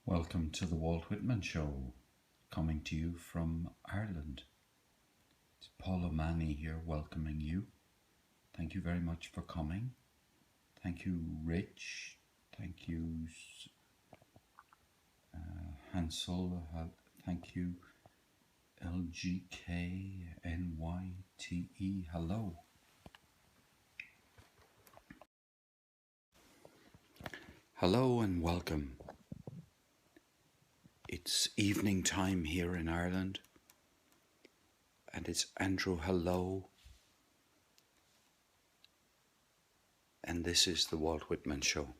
Welcome to the Walt Whitman Show, coming to you from Ireland. It's Paul O'Mani here welcoming you. Thank you very much for coming. Thank you, Rich. Thank you, Hansel. Thank you, LGKNYTE. Hello. Hello and welcome. It's evening time here in Ireland, and it's Andrew hello, and this is the Walt Whitman Show.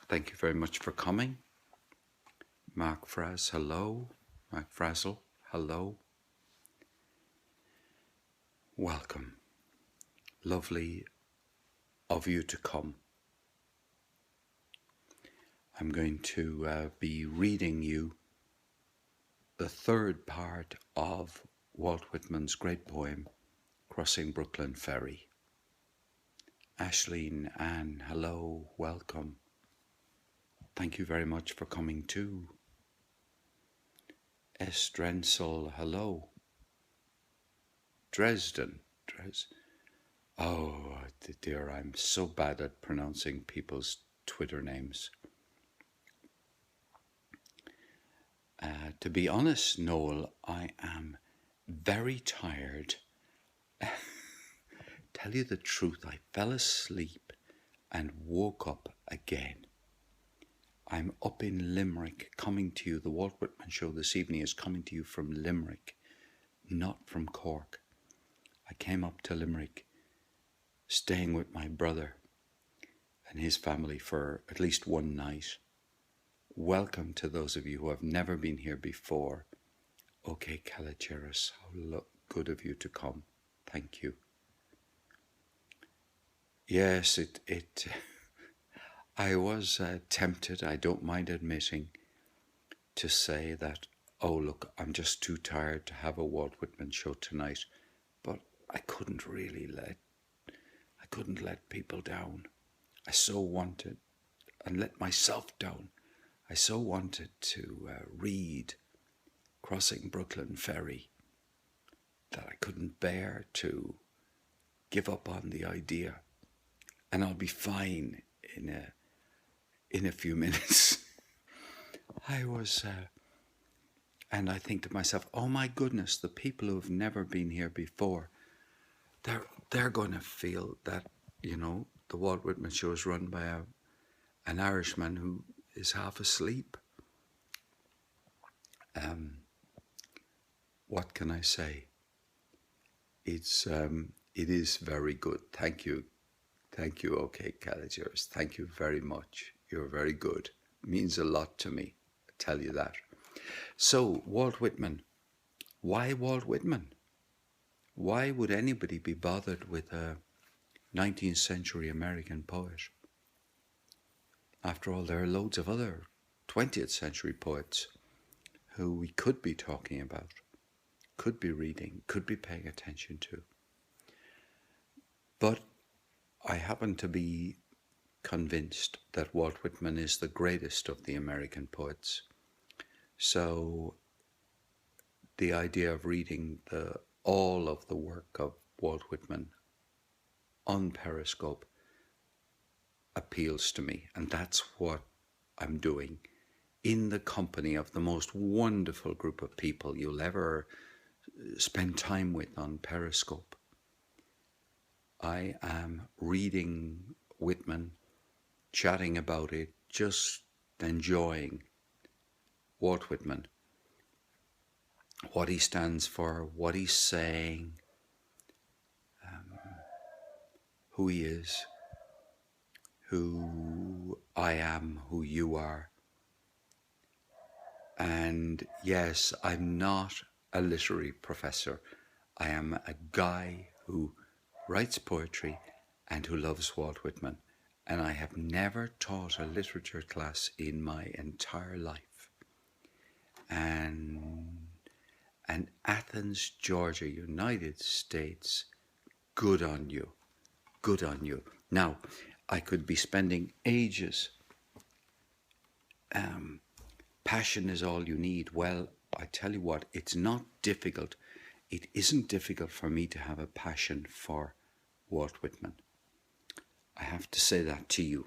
Thank you very much for coming. Mark Fraz, hello. Mark Frazzle, hello. Welcome. Lovely of you to come. I'm going to be reading you the third part of Walt Whitman's great poem, Crossing Brooklyn Ferry. Ashleen, Anne, hello, welcome. Thank you very much for coming too. Estrensel, hello. Dresden. Oh dear, I'm so bad at pronouncing people's Twitter names. To be honest, Noel, I am very tired. Tell you the truth, I fell asleep and woke up again. I'm up in Limerick, coming to you. The Walt Whitman Show this evening is coming to you from Limerick, not from Cork. I came up to Limerick, staying with my brother and his family for at least one night. Welcome to those of you who have never been here before. Okay, Kalacheris, how good of you to come. Thank you. Yes, I was tempted, I don't mind admitting, to say that, oh look, I'm just too tired to have a Walt Whitman show tonight, but I couldn't let people down. I so wanted, and let myself down. I so wanted to read Crossing Brooklyn Ferry that I couldn't bear to give up on the idea. And I'll be fine in a few minutes. I was, and I think to myself, oh my goodness, the people who have never been here before, they're going to feel that, you know, the Walt Whitman Show is run by an Irishman who is half asleep. What can I say? It is very good. Thank you. Okay, Calligers. Thank you very much. You're very good. It means a lot to me. I tell you that. So, Walt Whitman. Why Walt Whitman? Why would anybody be bothered with a 19th century American poet? After all, there are loads of other 20th century poets who we could be talking about, could be reading, could be paying attention to. But I happen to be convinced that Walt Whitman is the greatest of the American poets. So the idea of reading all of the work of Walt Whitman on Periscope appeals to me, and that's what I'm doing in the company of the most wonderful group of people you'll ever spend time with on Periscope. I am reading Whitman, chatting about it, just enjoying Walt Whitman, what he stands for, what he's saying, who he is, who I am, who you are. And yes, I'm not a literary professor. I am a guy who writes poetry and who loves Walt Whitman. And I have never taught a literature class in my entire life. And Athens, Georgia, United States, good on you. Good on you. Now, I could be spending ages. Passion is all you need. Well, I tell you what, it's not difficult. It isn't difficult for me to have a passion for Walt Whitman. I have to say that to you.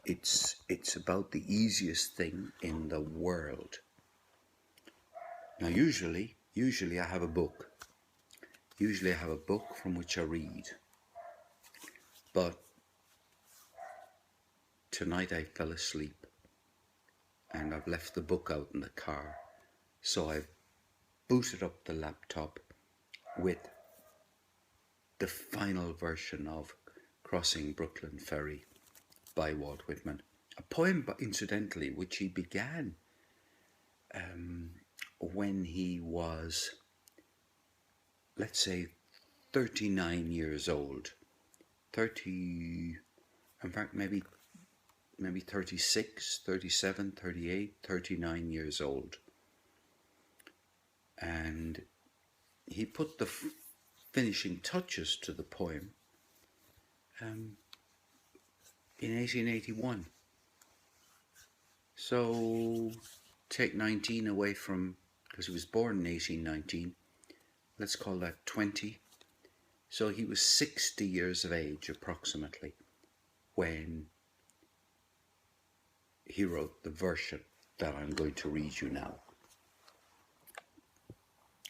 It's about the easiest thing in the world. Now, usually I have a book. Usually I have a book from which I read. But tonight I fell asleep and I've left the book out in the car. So I've booted up the laptop with the final version of Crossing Brooklyn Ferry by Walt Whitman. A poem, incidentally, which he began when he was, let's say, 39 years old. 30, in fact, maybe 36, 37, 38, 39 years old. And he put the finishing touches to the poem in 1881. So take 19 away from, because he was born in 1819, let's call that 20. So he was 60 years of age approximately when he wrote the version that I'm going to read you now.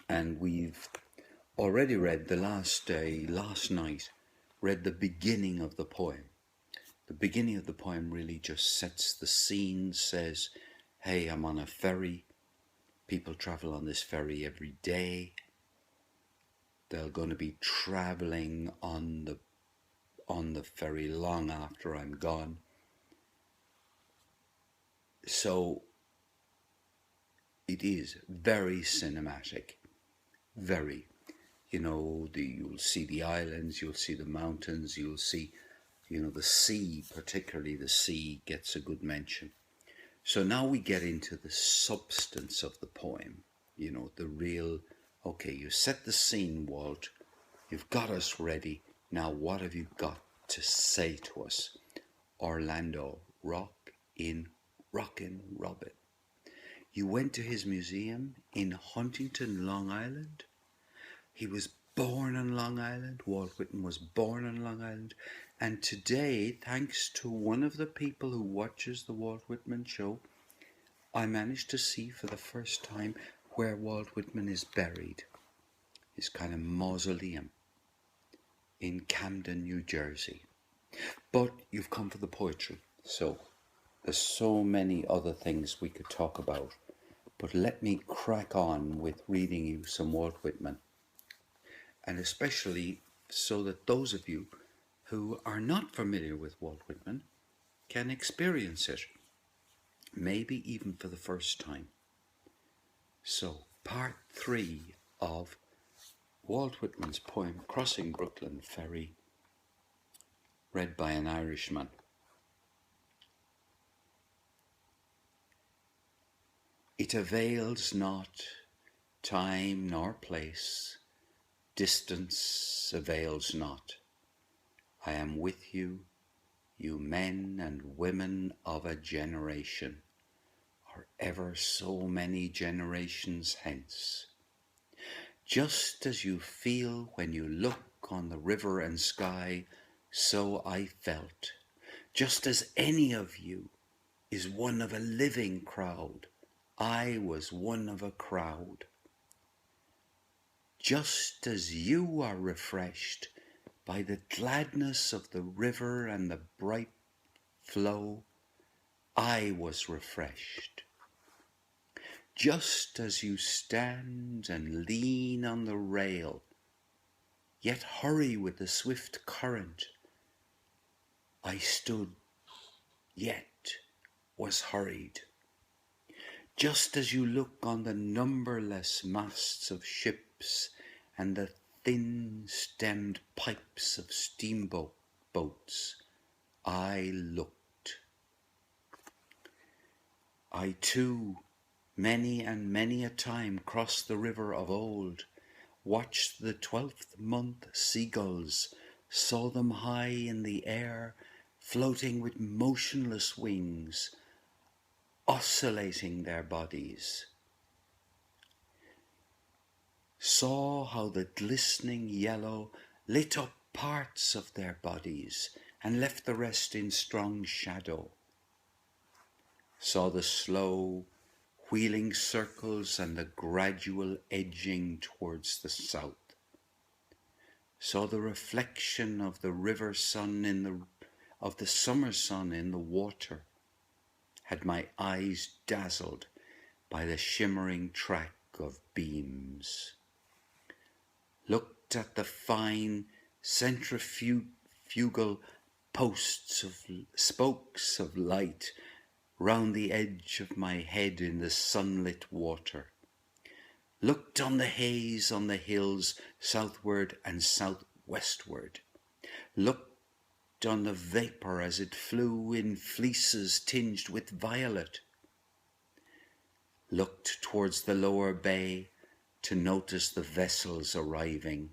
And we've already read last night, read the beginning of the poem. The beginning of the poem really just sets the scene, says, hey, I'm on a ferry. People travel on this ferry every day. They're going to be traveling on the ferry long after I'm gone. So it is very cinematic, very. You'll see the islands, you'll see the mountains, you'll see, the sea, particularly the sea gets a good mention. So now we get into the substance of the poem, the real, okay, you set the scene, Walt, you've got us ready, now what have you got to say to us? Orlando, Rockin' Robin. You went to his museum in Huntington, Long Island? He was born on Long Island. Walt Whitman was born on Long Island. And today, thanks to one of the people who watches the Walt Whitman show, I managed to see for the first time where Walt Whitman is buried. His kind of mausoleum in Camden, New Jersey. But you've come for the poetry. So there's so many other things we could talk about. But let me crack on with reading you some Walt Whitman. And especially so that those of you who are not familiar with Walt Whitman can experience it, maybe even for the first time. So, part 3 of Walt Whitman's poem, Crossing Brooklyn Ferry, read by an Irishman. It avails not, time nor place, distance avails not. I am with you, you men and women of a generation, or ever so many generations hence. Just as you feel when you look on the river and sky, so I felt. Just as any of you is one of a living crowd, I was one of a crowd. Just as you are refreshed by the gladness of the river and the bright flow, I was refreshed. Just as you stand and lean on the rail, yet hurry with the swift current, I stood, yet was hurried. Just as you look on the numberless masts of ships and the thin-stemmed pipes of steamboats, I looked. I too, many and many a time crossed the river of old, watched the 12th month seagulls, saw them high in the air, floating with motionless wings, oscillating their bodies. Saw how the glistening yellow lit up parts of their bodies and left the rest in strong shadow. Saw the slow wheeling circles and the gradual edging towards the south. Saw the reflection of the river sun of the summer sun in the water. Had my eyes dazzled by the shimmering track of beams. Looked at the fine centrifugal spokes of light round the edge of my head in the sunlit water. Looked on the haze on the hills southward and southwestward. Looked on the vapour as it flew in fleeces tinged with violet. Looked towards the lower bay to notice the vessels arriving.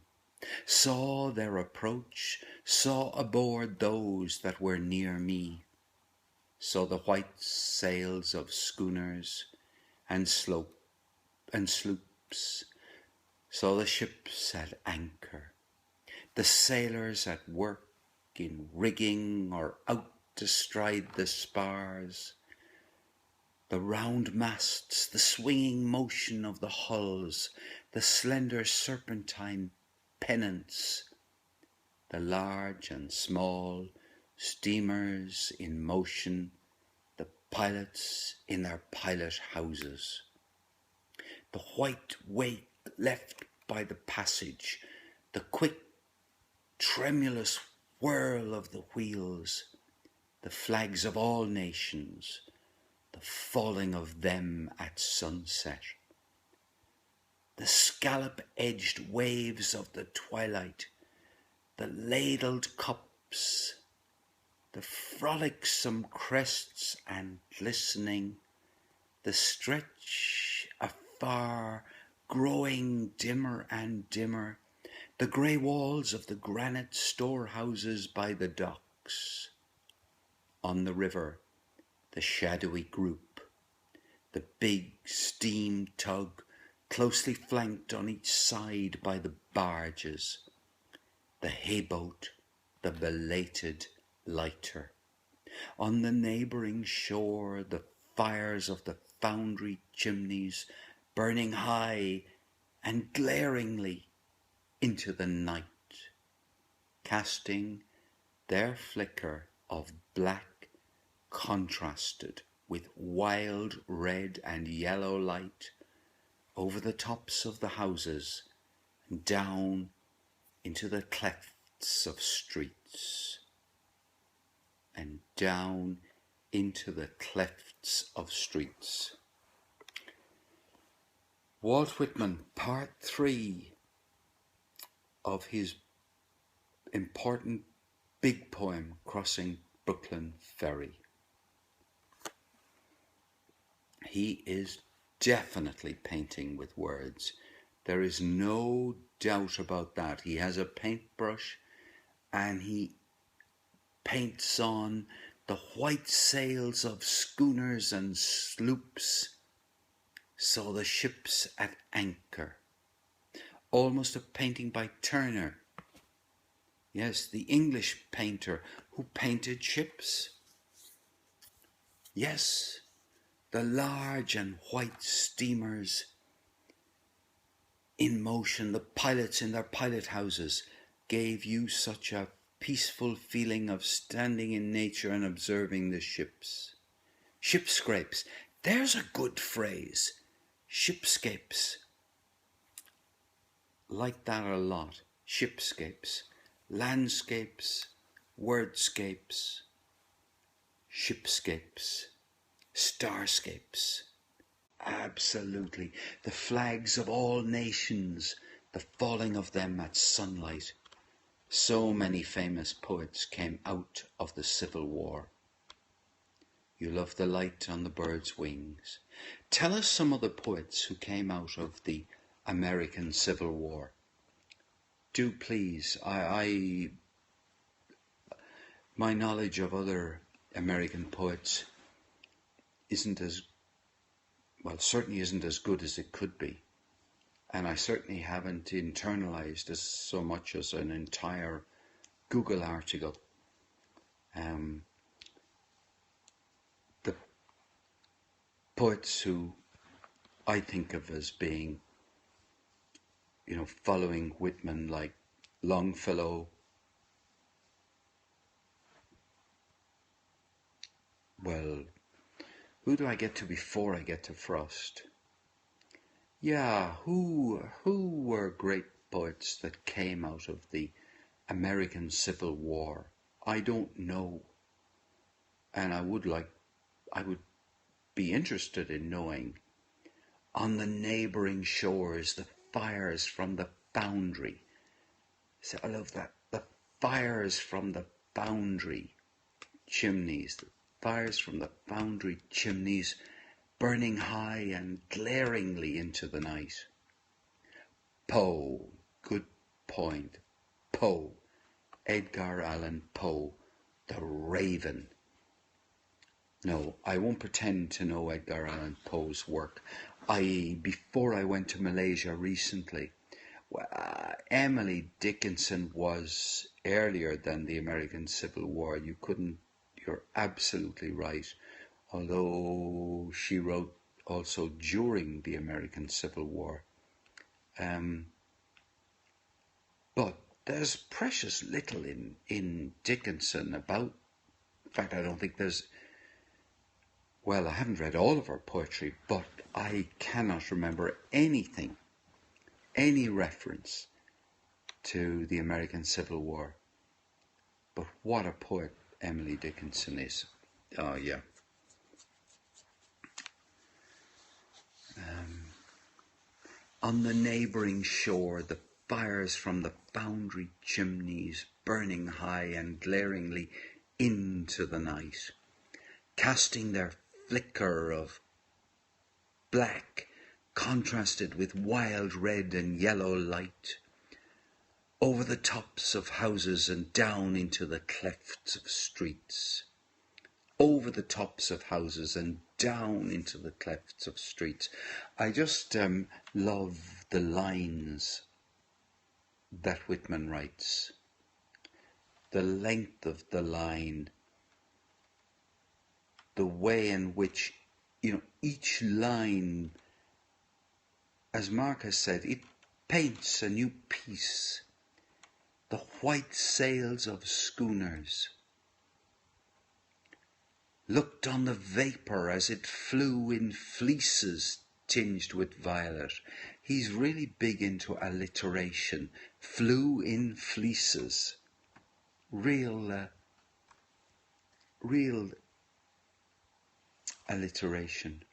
Saw their approach, saw aboard those that were near me. Saw the white sails of schooners and sloops. Saw the ships at anchor, the sailors at work in rigging or out to stride the spars. The round masts, the swinging motion of the hulls, the slender serpentine pennants, the large and small steamers in motion, the pilots in their pilot houses. The white wake left by the passage, the quick, tremulous whirl of the wheels, the flags of all nations, the falling of them at sunset, the scallop-edged waves of the twilight, the ladled cups, the frolicsome crests and glistening, the stretch afar growing dimmer and dimmer, the grey walls of the granite storehouses by the docks. On the river, the shadowy group, the big steam tug closely flanked on each side by the barges, the hayboat, the belated lighter. On the neighbouring shore, the fires of the foundry chimneys burning high and glaringly into the night, casting their flicker of black contrasted with wild red and yellow light over the tops of the houses and down into the clefts of streets. And down into the clefts of streets. Walt Whitman, part 3 of his important big poem, Crossing Brooklyn Ferry. He is definitely painting with words. There is no doubt about that. He has a paintbrush and he paints on the white sails of schooners and sloops. Saw the ships at anchor. Almost a painting by Turner. Yes, the English painter who painted ships. Yes, the large and white steamers in motion, the pilots in their pilot houses, gave you such a peaceful feeling of standing in nature and observing the ships. Shipscapes, there's a good phrase. Shipscapes. Like that a lot. Shipscapes. Landscapes. Wordscapes. Shipscapes. Starscapes. Absolutely. The flags of all nations, the falling of them at sunlight. So many famous poets came out of the Civil War. You love the light on the bird's wings. Tell us some of the poets who came out of the American Civil War. Do please. My knowledge of other American poets certainly isn't as good as it could be. And I certainly haven't internalized as so much as an entire Google article. The poets who I think of as being, following Whitman, like Longfellow, well, who do I get to before I get to Frost? Yeah, who were great poets that came out of the American Civil War? I don't know. And I would be interested in knowing. On the neighboring shores, the fires from the foundry. So I love that. The fires from the foundry chimneys. The fires from the foundry chimneys burning high and glaringly into the night. Poe, good point. Poe, Edgar Allan Poe, the Raven. No, I won't pretend to know Edgar Allan Poe's work. Before I went to Malaysia recently, Emily Dickinson was earlier than the American Civil War. You're absolutely right. Although she wrote also during the American Civil War. But there's precious little in Dickinson about, in fact, I don't think I haven't read all of her poetry, but I cannot remember anything, any reference to the American Civil War. But what a poet Emily Dickinson is. Oh, yeah. On the neighbouring shore, the fires from the foundry chimneys burning high and glaringly into the night, casting their flicker of black contrasted with wild red and yellow light over the tops of houses and down into the clefts of streets. Over the tops of houses and down into the clefts of streets. I just love the lines that Whitman writes. The length of the line, the way in which, each line, as Mark has said, it paints a new piece. The white sails of schooners looked on the vapour as it flew in fleeces tinged with violet. He's really big into alliteration. Flew in fleeces. Real alliteration.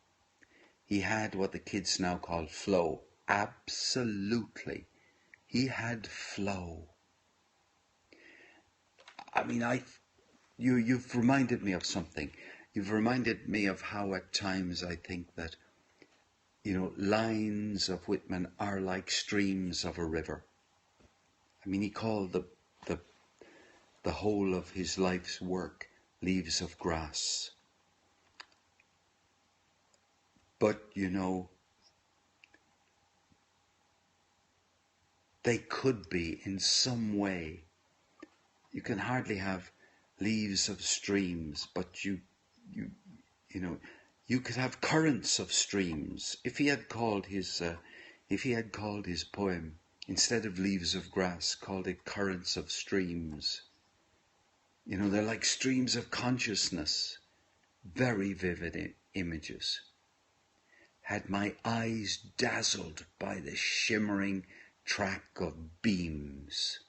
He had what the kids now call flow. Absolutely. He had flow. I mean, you've reminded me of something. You've reminded me of how at times I think that, lines of Whitman are like streams of a river. I mean, he called the whole of his life's work leaves of grass. But, they could be in some way. You can hardly have leaves of streams, but you could have currents of streams. If he had called his poem, instead of leaves of grass, called it currents of streams. They're like streams of consciousness, very vivid images. Had my eyes dazzled by the shimmering track of beams,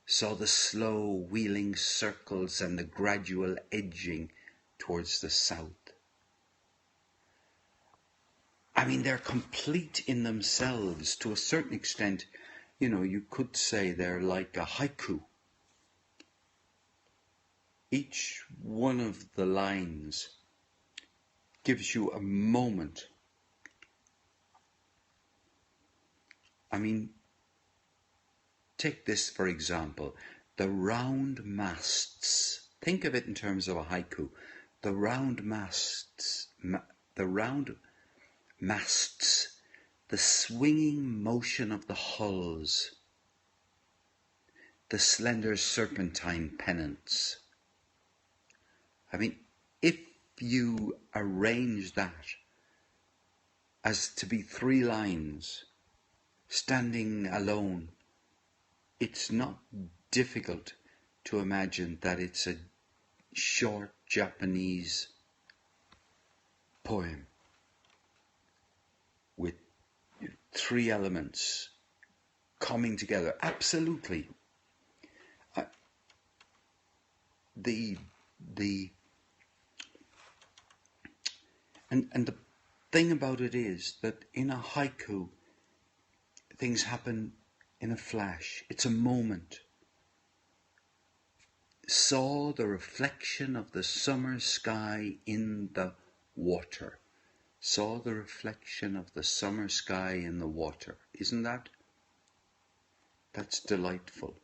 saw the slow wheeling circles and the gradual edging towards the south. I mean, they're complete in themselves. To a certain extent, you could say they're like a haiku. Each one of the lines gives you a moment. I mean, take this for example. the round masts. Think of it in terms of a haiku. The round masts, the round masts, the swinging motion of the hulls, the slender serpentine pennants. I mean, if you arrange that as to be 3 lines, standing alone, it's not difficult to imagine that it's a short Japanese poem with 3 elements coming together. Absolutely. And the thing about it is that in a haiku, things happen in a flash. It's a moment. Saw the reflection of the summer sky in the water. Saw the reflection of the summer sky in the water. Isn't that? That's delightful.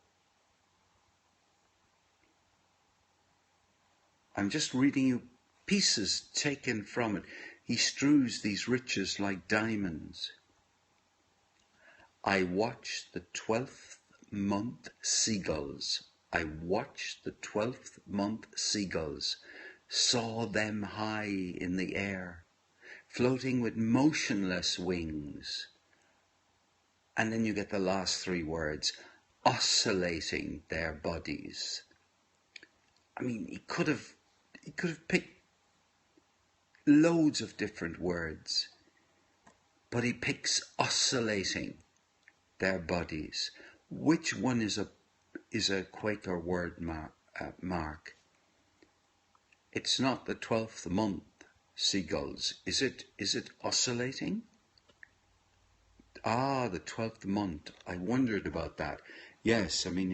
I'm just reading you pieces taken from it. He strews these riches like diamonds. I watched the 12th month seagulls. I watched the 12th month seagulls, saw them high in the air, floating with motionless wings. And then you get the last 3 words, oscillating their bodies. I mean, he could have picked loads of different words, but he picks oscillating their bodies. Which one is a Quaker word mark? It's not the 12th month seagulls. Is it oscillating? Ah, the 12th month. I wondered about that. Yes, I mean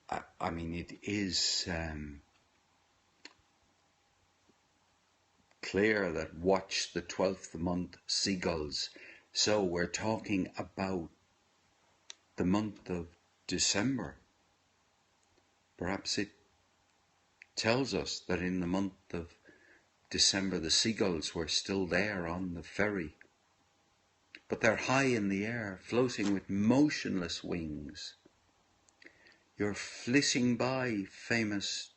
it is clear that watch the 12th month seagulls. So we're talking about the month of December. Perhaps it tells us that in the month of December the seagulls were still there on the ferry. But they're high in the air, floating with motionless wings. You're flitting by, famous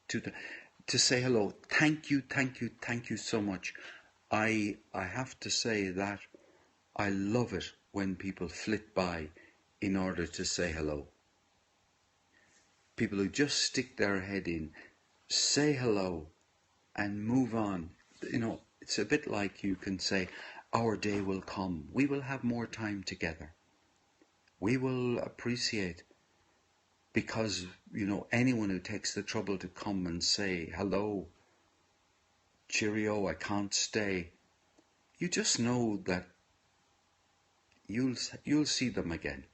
to say hello. Thank you so much. I have to say that I love it when people flit by in order to say hello. People who just stick their head in, say hello, and move on. You know, it's a bit like you can say, our day will come. We will have more time together. We will appreciate, because, you know, anyone who takes the trouble to come and say, hello, cheerio, I can't stay, you just know that you'll see them again.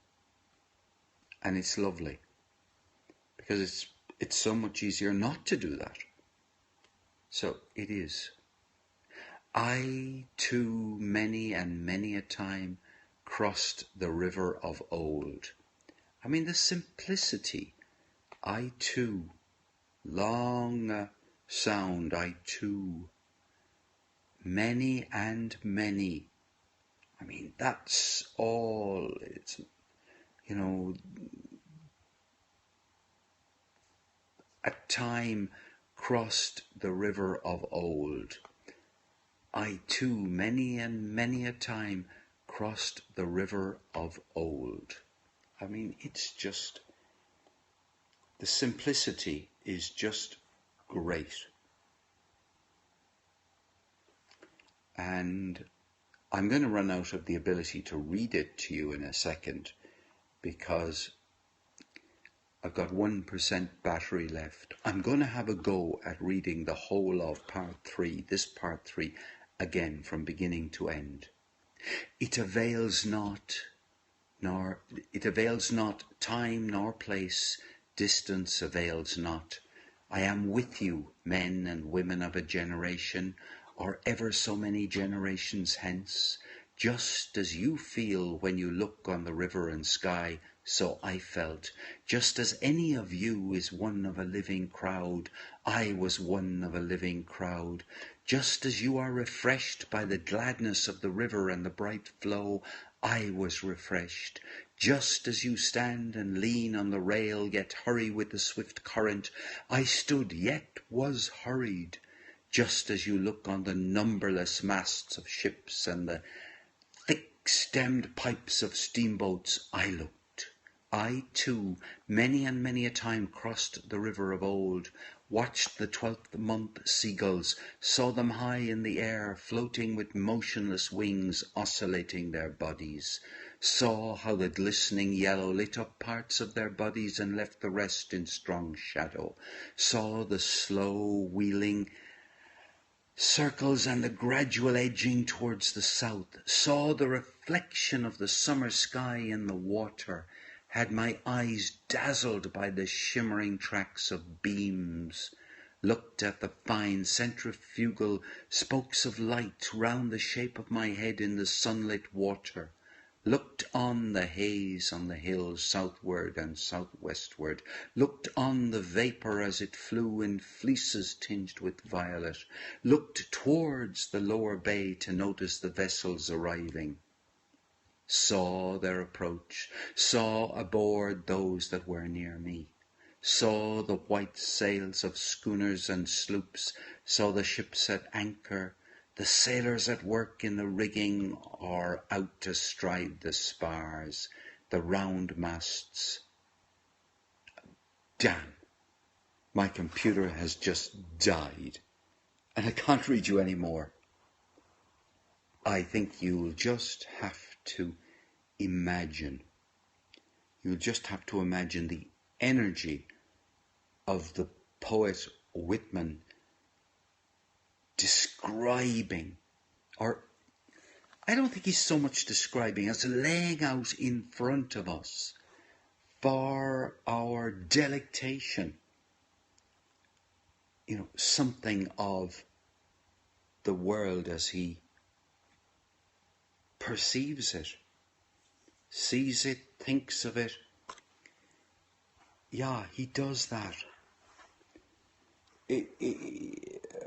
And it's lovely, because it's so much easier not to do that. So it is. I too many and many a time crossed the river of old. I mean, the simplicity. I too, long sound, I too, many and many. I mean, that's all. It's, you know, a time crossed the river of old. I too, many and many a time, crossed the river of old. I mean, it's just, the simplicity is just great. And I'm going to run out of the ability to read it to you in a second, because I've got 1% battery left. I'm going to have a go at reading the whole of part 3, this part 3, again from beginning to end. It avails not, time nor place, distance avails not. I am with you, men and women of a generation, or ever so many generations hence, just as you feel when you look on the river and sky, So I felt, just as any of you is one of a living crowd, I was one of a living crowd. Just as you are refreshed by the gladness of the river and the bright flow, I was refreshed. Just as you stand and lean on the rail, yet hurry with the swift current, I stood, yet was hurried. Just as you look on the numberless masts of ships and the thick-stemmed pipes of steamboats, I looked. I, too, many and many a time crossed the river of old, watched the 12th month seagulls, saw them high in the air, floating with motionless wings, oscillating their bodies, saw how the glistening yellow lit up parts of their bodies and left the rest in strong shadow, saw the slow wheeling circles and the gradual edging towards the south, saw the reflection of the summer sky in the water, had my eyes dazzled by the shimmering tracks of beams, looked at the fine centrifugal spokes of light round the shape of my head in the sunlit water, looked on the haze on the hills southward and southwestward, looked on the vapour as it flew in fleeces tinged with violet, looked towards the lower bay to notice the vessels arriving, saw their approach, saw aboard those that were near me, saw the white sails of schooners and sloops, saw the ships at anchor, the sailors at work in the rigging or out astride the spars, the round masts. Damn, my computer has just died, and I can't read you any more. I think you'll just have to imagine. You'll just have to imagine the energy of the poet Whitman describing, or I don't think he's so much describing as laying out in front of us for our delectation, something of the world as he perceives it, sees it, thinks of it. Yeah, he does that.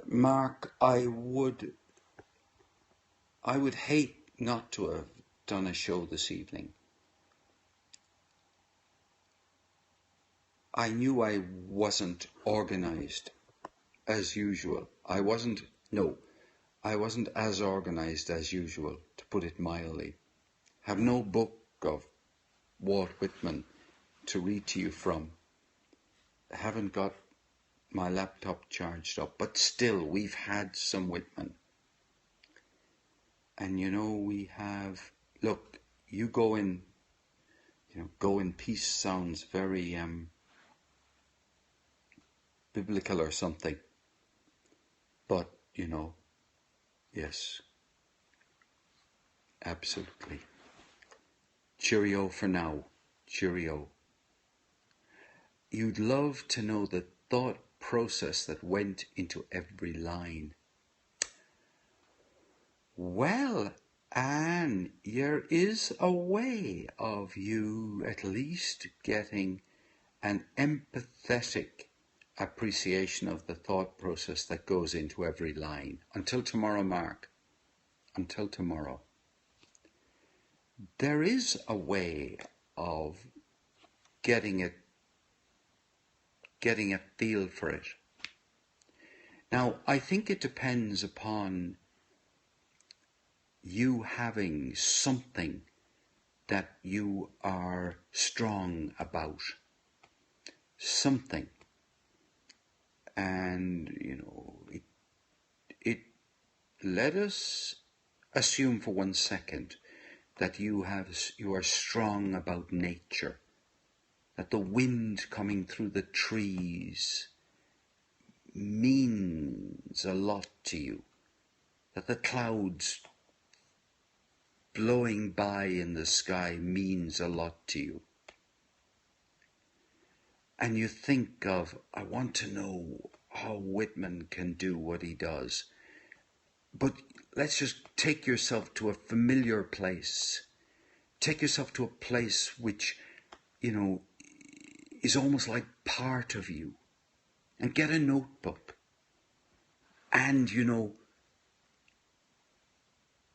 Mark, I would hate not to have done a show this evening. I knew I wasn't organised as usual. I wasn't as organised as usual, to put it mildly. Have no book of Walt Whitman to read to you from. Haven't got my laptop charged up, but still we've had some Whitman. And we have, look, you go in peace sounds very biblical or something. But, yes, absolutely. Cheerio for now. Cheerio. You'd love to know the thought process that went into every line. Well, Anne, there is a way of you at least getting an empathetic appreciation of the thought process that goes into every line. Until tomorrow, Mark. Until tomorrow. There is a way of getting a feel for it. Now, I think it depends upon you having something that you are strong about. Something. And, let us assume for 1 second that you are strong about nature, that the wind coming through the trees means a lot to you, that the clouds blowing by in the sky means a lot to you. And you think of, I want to know how Whitman can do what he does. But let's just take yourself to a familiar place. Take yourself to a place which is almost like part of you. And get a notebook and,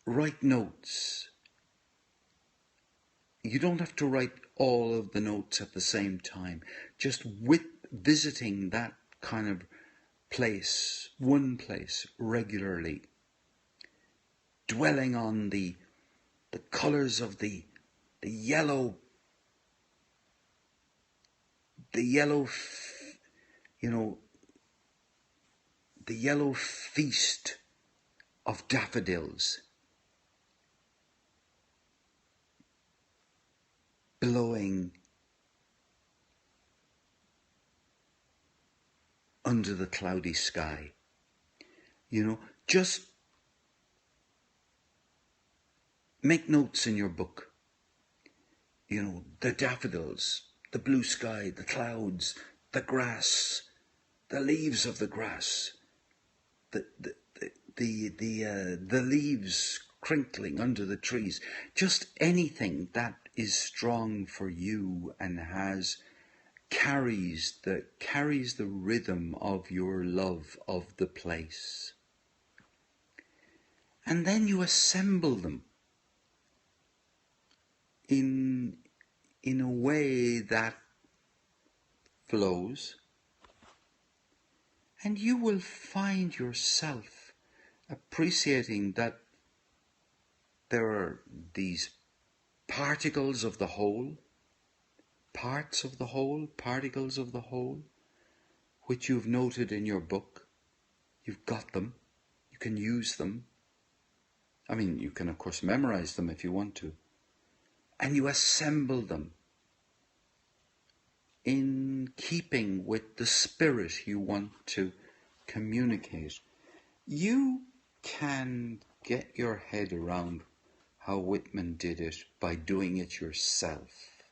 write notes. You don't have to write all of the notes at the same time. Just visiting that kind of place, one place regularly, dwelling on the colours of the yellow, the yellow feast of daffodils blowing under the cloudy sky. Just make notes in your book. The daffodils, the blue sky, the clouds, the grass, the leaves of the grass, the leaves crinkling under the trees. Just anything that is strong for you and carries the rhythm of your love of the place. And then you assemble them in a way that flows, and you will find yourself appreciating that there are these particles of the whole, parts of the whole, particles of the whole, which you've noted in your book. You've got them. You can use them. I mean, you can, of course, memorize them if you want to. And you assemble them in keeping with the spirit you want to communicate. You can get your head around how Whitman did it by doing it yourself.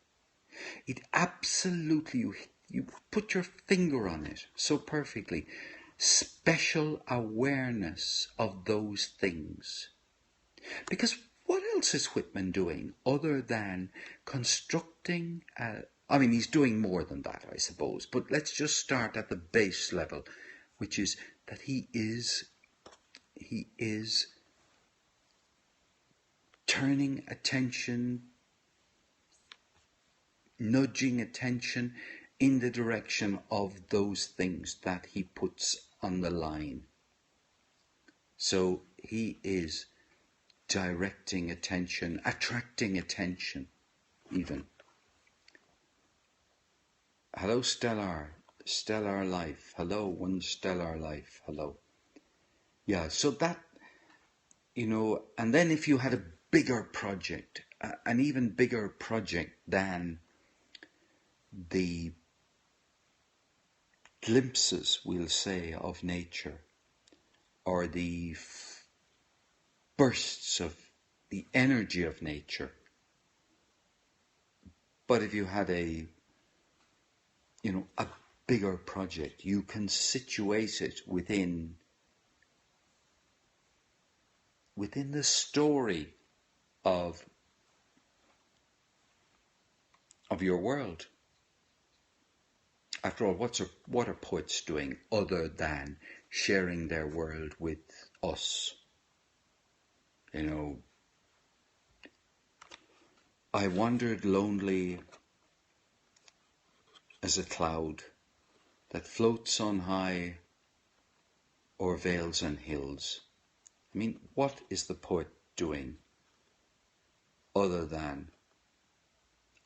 It absolutely, you put your finger on it so perfectly. Special awareness of those things. Because what else is Whitman doing other than constructing he's doing more than that, I suppose, but let's just start at the base level, which is that he is turning attention, nudging attention in the direction of those things that he puts on the line. So he is directing attention, attracting attention even. Hello, Stellar Life. Hello, One Stellar Life. Hello. Yeah, so that, and then if you had a bigger project, an even bigger project than the glimpses, we'll say, of nature, or the bursts of the energy of nature. But if you had a bigger project, you can situate it within the story of your world. After all, what are poets doing other than sharing their world with us? I wandered lonely as a cloud that floats on high o'er vales and hills. I mean, what is the poet doing other than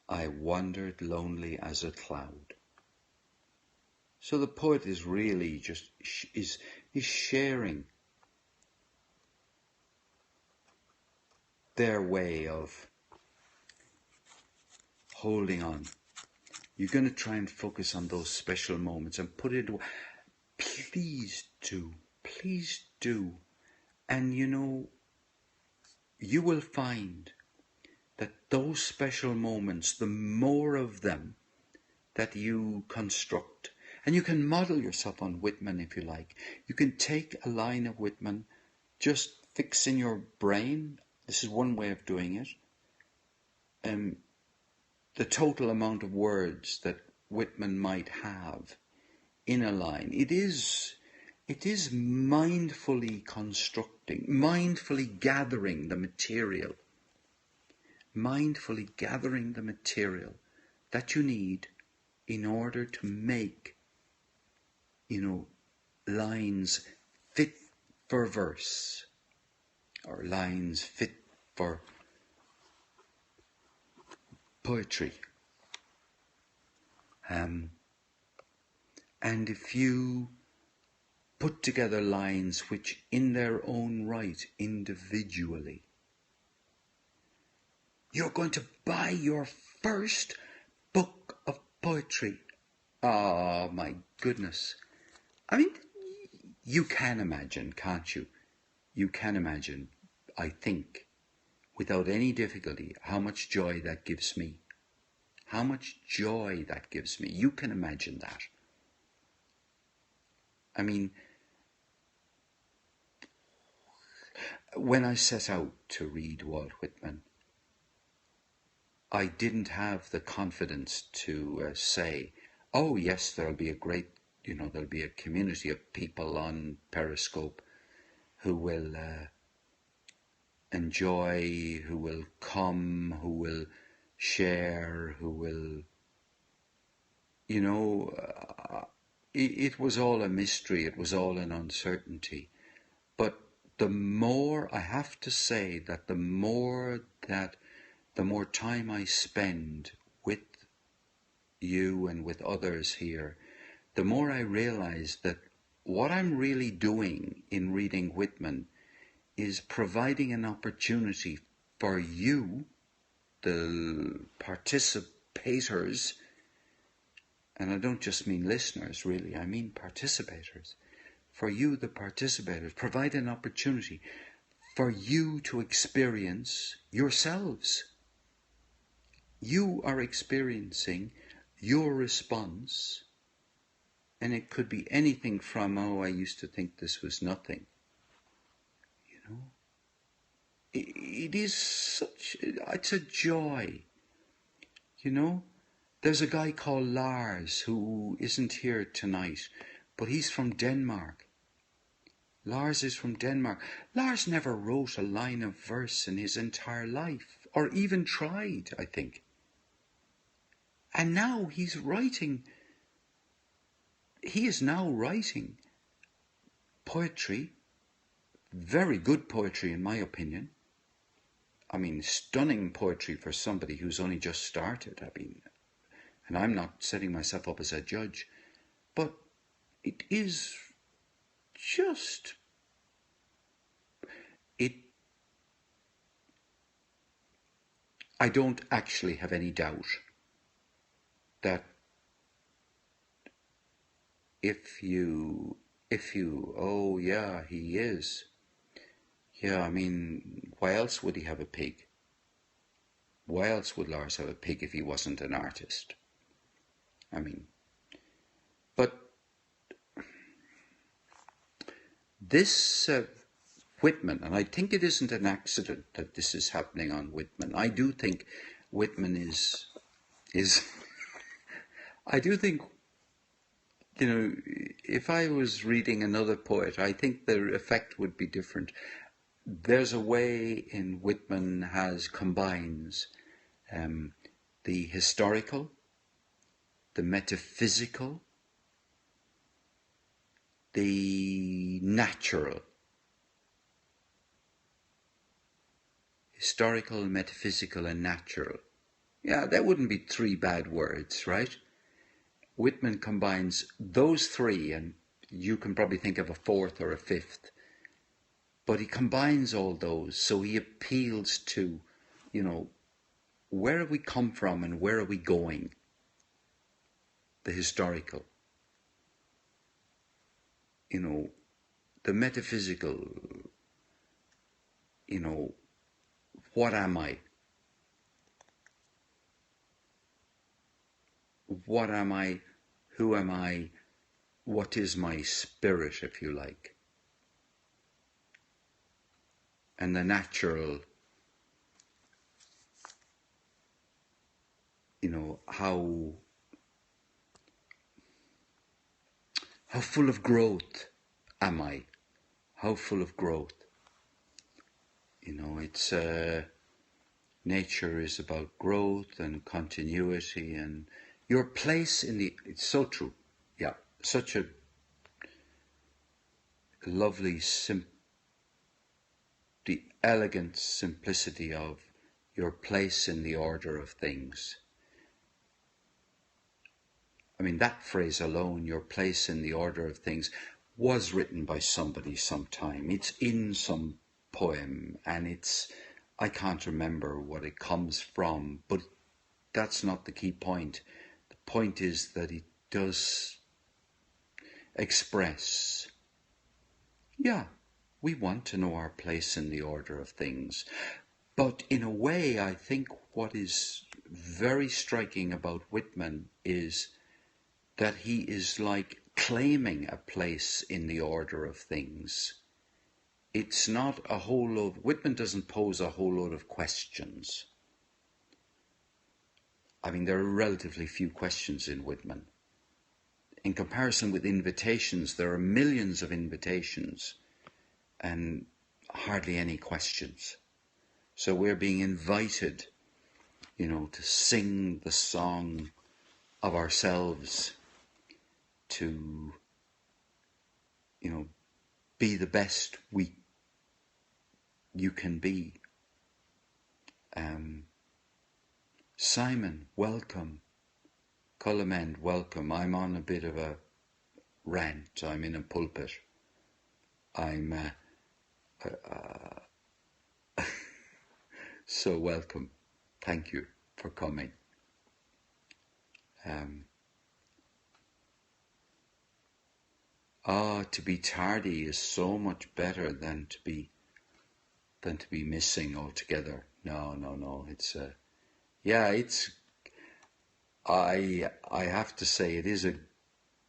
I wandered lonely as a cloud? So the poet is really just is sharing their way of holding on. You're going to try and focus on those special moments and put it away. Please do. And you will find that those special moments, the more of them that you construct, and you can model yourself on Whitman if you like. You can take a line of Whitman, just fix in your brain. This is one way of doing it. the total amount of words that Whitman might have in a line. It is mindfully constructing, mindfully gathering the material that you need in order to make, lines fit for verse, or lines fit for poetry. And if you put together lines which in their own right, individually, you're going to buy your first book of poetry. Oh my goodness. I mean, you can imagine, can't you? You can imagine, I think, without any difficulty, how much joy that gives me. How much joy that gives me. You can imagine that. I mean, when I set out to read Walt Whitman, I didn't have the confidence to say, oh yes, there'll be a great, there'll be a community of people on Periscope who will enjoy, who will come, who will share, who will, it was all a mystery, it was all an uncertainty. But the more, I have to say that the more time I spend with you and with others here, the more I realize that what I'm really doing in reading Whitman is providing an opportunity for you, the participators, and I don't just mean listeners really, I mean participators. For you, the participators, provide an opportunity for you to experience yourselves. You are experiencing your response, and it could be anything from, oh, I used to think this was nothing. It is it's a joy. There's a guy called Lars who isn't here tonight, but he's from Denmark. Lars is from Denmark. Lars never wrote a line of verse in his entire life, or even tried, I think. And now he is now writing poetry, very good poetry in my opinion. I mean, stunning poetry for somebody who's only just started. I mean, and I'm not setting myself up as a judge, but it is just, I don't actually have any doubt that if you, oh yeah, he is. Yeah, I mean, why else would he have a pig? Why else would Lars have a pig if he wasn't an artist? I mean, but this Whitman, and I think it isn't an accident that this is happening on Whitman. I do think Whitman is I do think, if I was reading another poet, I think the effect would be different. There's a way in Whitman combines the historical, the metaphysical, the natural. Historical, metaphysical, and natural. Yeah, that wouldn't be three bad words, right? Whitman combines those three, and you can probably think of a fourth or a fifth. But he combines all those, so he appeals to, where have we come from and where are we going? The historical. The metaphysical, what am I? What am I? Who am I? What is my spirit, if you like? And the natural, how full of growth am I? How full of growth? It's nature is about growth and continuity and your place in the. It's so true. Yeah, such a lovely, the elegant simplicity of your place in the order of things. I mean, that phrase alone, your place in the order of things, was written by somebody sometime. It's in some poem, and I can't remember what it comes from, but that's not the key point. The point is that it does express, yeah, we want to know our place in the order of things. But in a way, I think what is very striking about Whitman is that he is like claiming a place in the order of things. It's not a whole load. Whitman doesn't pose a whole load of questions. I mean, there are relatively few questions in Whitman. In comparison with invitations, there are millions of invitations and hardly any questions. So we're being invited, to sing the song of ourselves, to, be the best you can be. Simon, welcome. Cullamend, welcome. I'm on a bit of a rant. I'm in a pulpit. I'm so welcome. Thank you for coming. To be tardy is so much better than to be missing altogether. No. I have to say it is a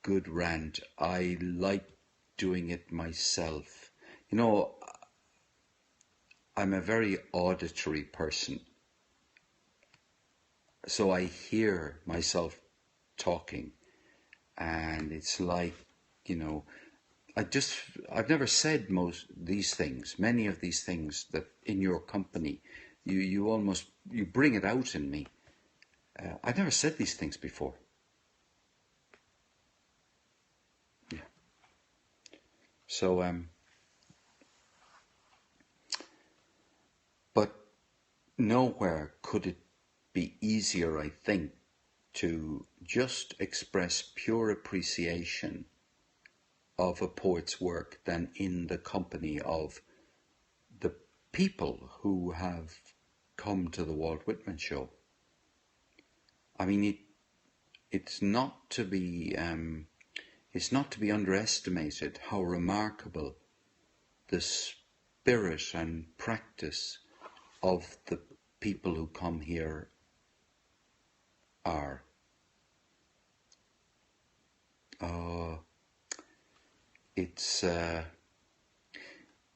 good rant. I like doing it myself. I'm a very auditory person. So I hear myself talking, and it's like, I've never said many of these things that in your company, you bring it out in me. I've never said these things before. Yeah. So, but nowhere could it be easier, I think, to just express pure appreciation of a poet's work than in the company of the people who have come to the Walt Whitman show. I mean, it's not to be underestimated how remarkable the spirit and practice of the people who come here are.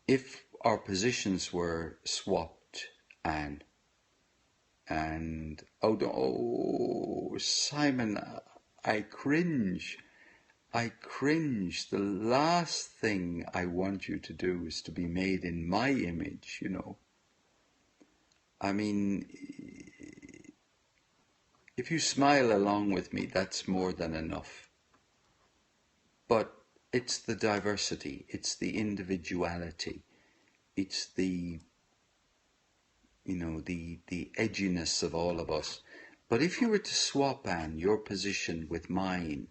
If our positions were swapped, and Simon, I cringe. The last thing I want you to do is to be made in my image, I mean, if you smile along with me, that's more than enough. But it's the diversity, it's the individuality, it's the edginess of all of us. But if you were to swap, Anne, your position with mine,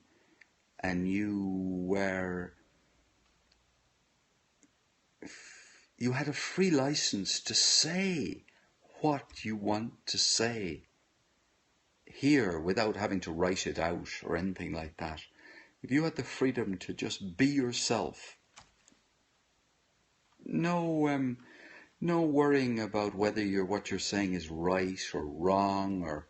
and you had a free license to say what you want to say here without having to write it out or anything like that. If you had the freedom to just be yourself, no worrying about whether what you're saying is right or wrong, or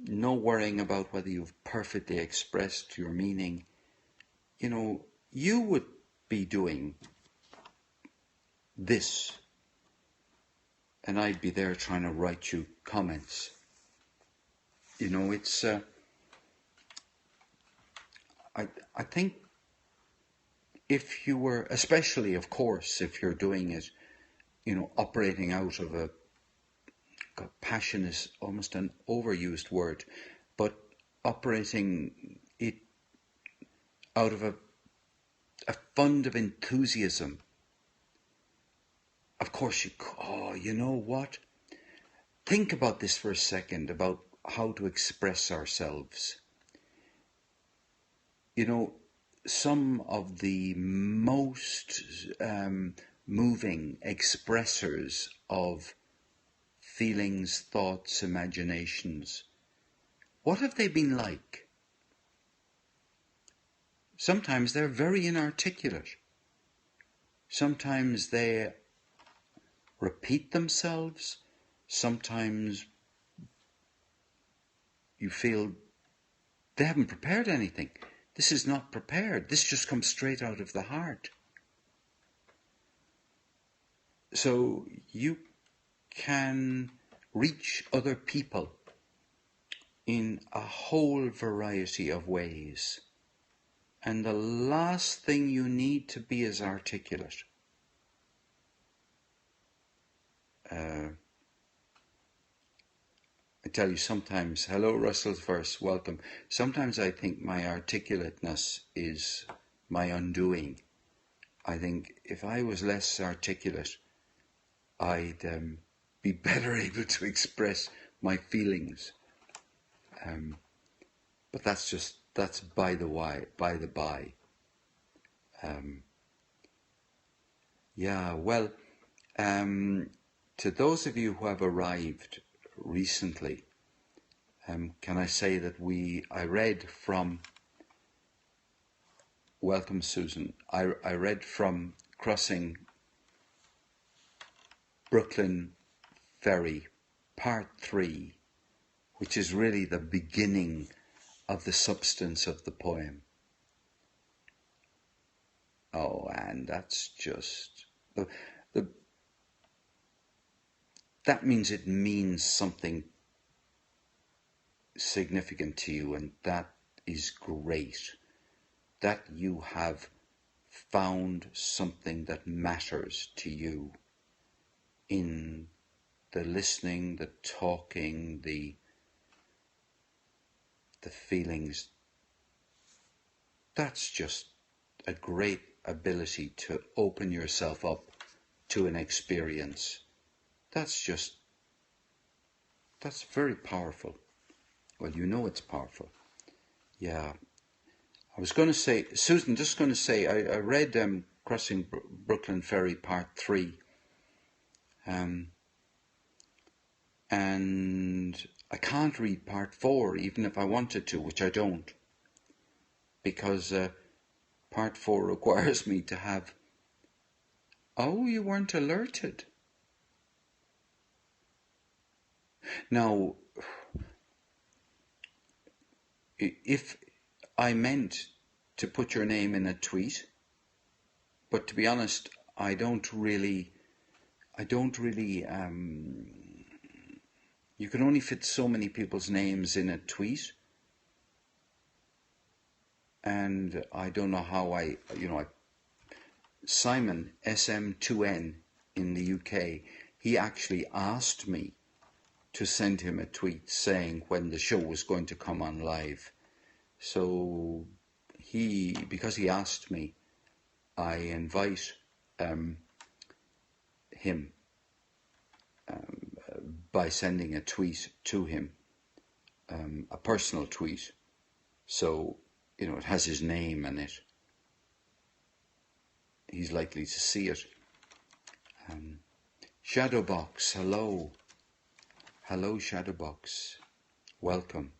no worrying about whether you've perfectly expressed your meaning. You would be doing this, and I'd be there trying to write you comments. You know, it's, I think if you were, especially, of course, if you're doing it, you know, operating out of a, God, passion is almost an overused word, but operating it out of a fund of enthusiasm. Of course, you know what? Think about this for a second, about how to express ourselves. You know, some of the most moving expressors of feelings, thoughts, imaginations, what have they been like? Sometimes they're very inarticulate. Sometimes they repeat themselves. Sometimes you feel they haven't prepared anything. This is not prepared. This just comes straight out of the heart. So you can reach other people in a whole variety of ways. And the last thing you need to be is articulate. I tell you, sometimes, hello Russell's verse, welcome. Sometimes I think my articulateness is my undoing. I think if I was less articulate, I'd be better able to express my feelings. But that's by the by. Yeah, well, to those of you who have arrived recently, can I say that I read from, welcome Susan, I read from Crossing Brooklyn Ferry, part 3, which is really the beginning of the substance of the poem. Oh, and that's just, that means it means something significant to you, and that is great. That you have found something that matters to you in the listening, the talking, the feelings. That's just a great ability to open yourself up to an experience. That's very powerful. Well, you know it's powerful. Yeah. I was going to say, Susan, just going to say, I read Crossing Brooklyn Ferry part 3. And I can't read part 4, even if I wanted to, which I don't. Because part 4 requires me to have, oh, you weren't alerted. Now, if I meant to put your name in a tweet, but to be honest, I don't really, you can only fit so many people's names in a tweet. And I don't know how Simon, SM2N in the UK, he actually asked me to send him a tweet saying when the show was going to come on live. So because he asked me, I invite him by sending a tweet to him, a personal tweet. So, it has his name in it. He's likely to see it. Shadowbox, hello. Hello, Shadowbox. Welcome.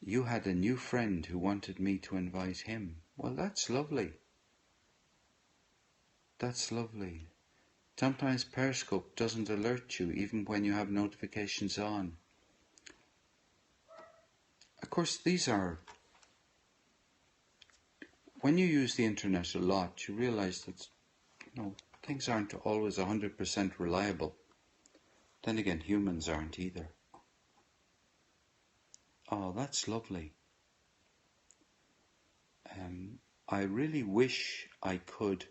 You had a new friend who wanted me to invite him. Well, that's lovely. That's lovely. Sometimes Periscope doesn't alert you even when you have notifications on. Of course, when you use the internet a lot, you realize that, things aren't always 100% reliable. Then again, humans aren't either. Oh, that's lovely. I really wish I could.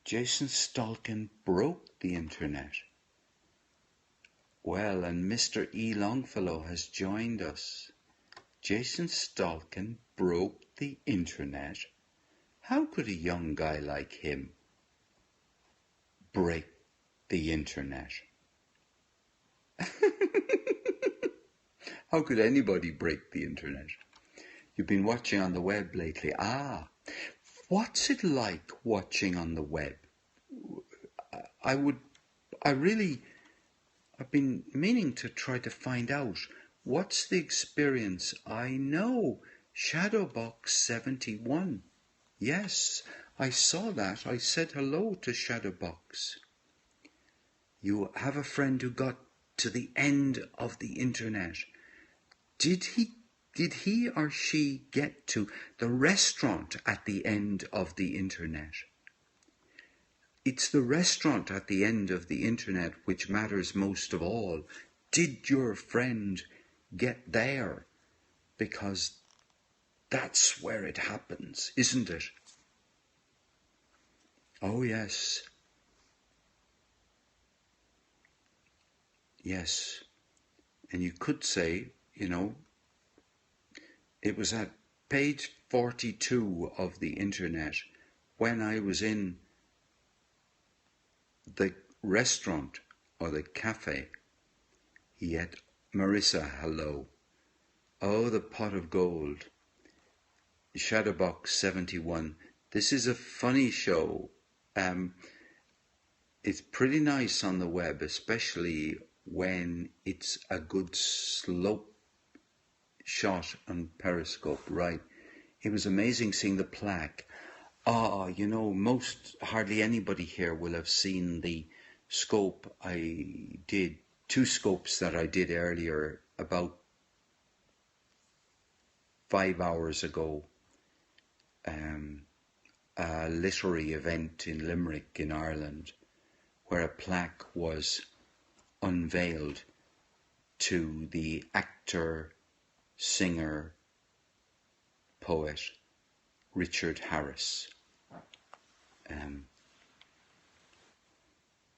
Jason Stalkin broke the internet. Well, and Mr. E. Longfellow has joined us. Jason Stalkin broke the internet? How could a young guy like him break the internet? How could anybody break the internet? You've been watching on the web lately. What's it like watching on the web? I've been meaning to try to find out what's the experience. I know Shadowbox 71. Yes, I saw that. I said hello to Shadowbox. You have a friend who got to the end of the internet. Did he or she get to the restaurant at the end of the internet? It's the restaurant at the end of the internet which matters most of all. Did your friend get there? Because that's where it happens, isn't it? Oh, yes. Yes. And you could say, it was at page 42 of the internet when I was in the restaurant or the cafe. Yet, Marissa, hello. Oh, the pot of gold. Shadowbox 71. This is a funny show. It's pretty nice on the web, especially when it's a good slope shot on Periscope, right? It was amazing seeing the plaque. Hardly anybody here will have seen the scope I did, 2 scopes that I did earlier about 5 hours ago. A literary event in Limerick in Ireland where a plaque was unveiled to the actor, singer, poet Richard Harris.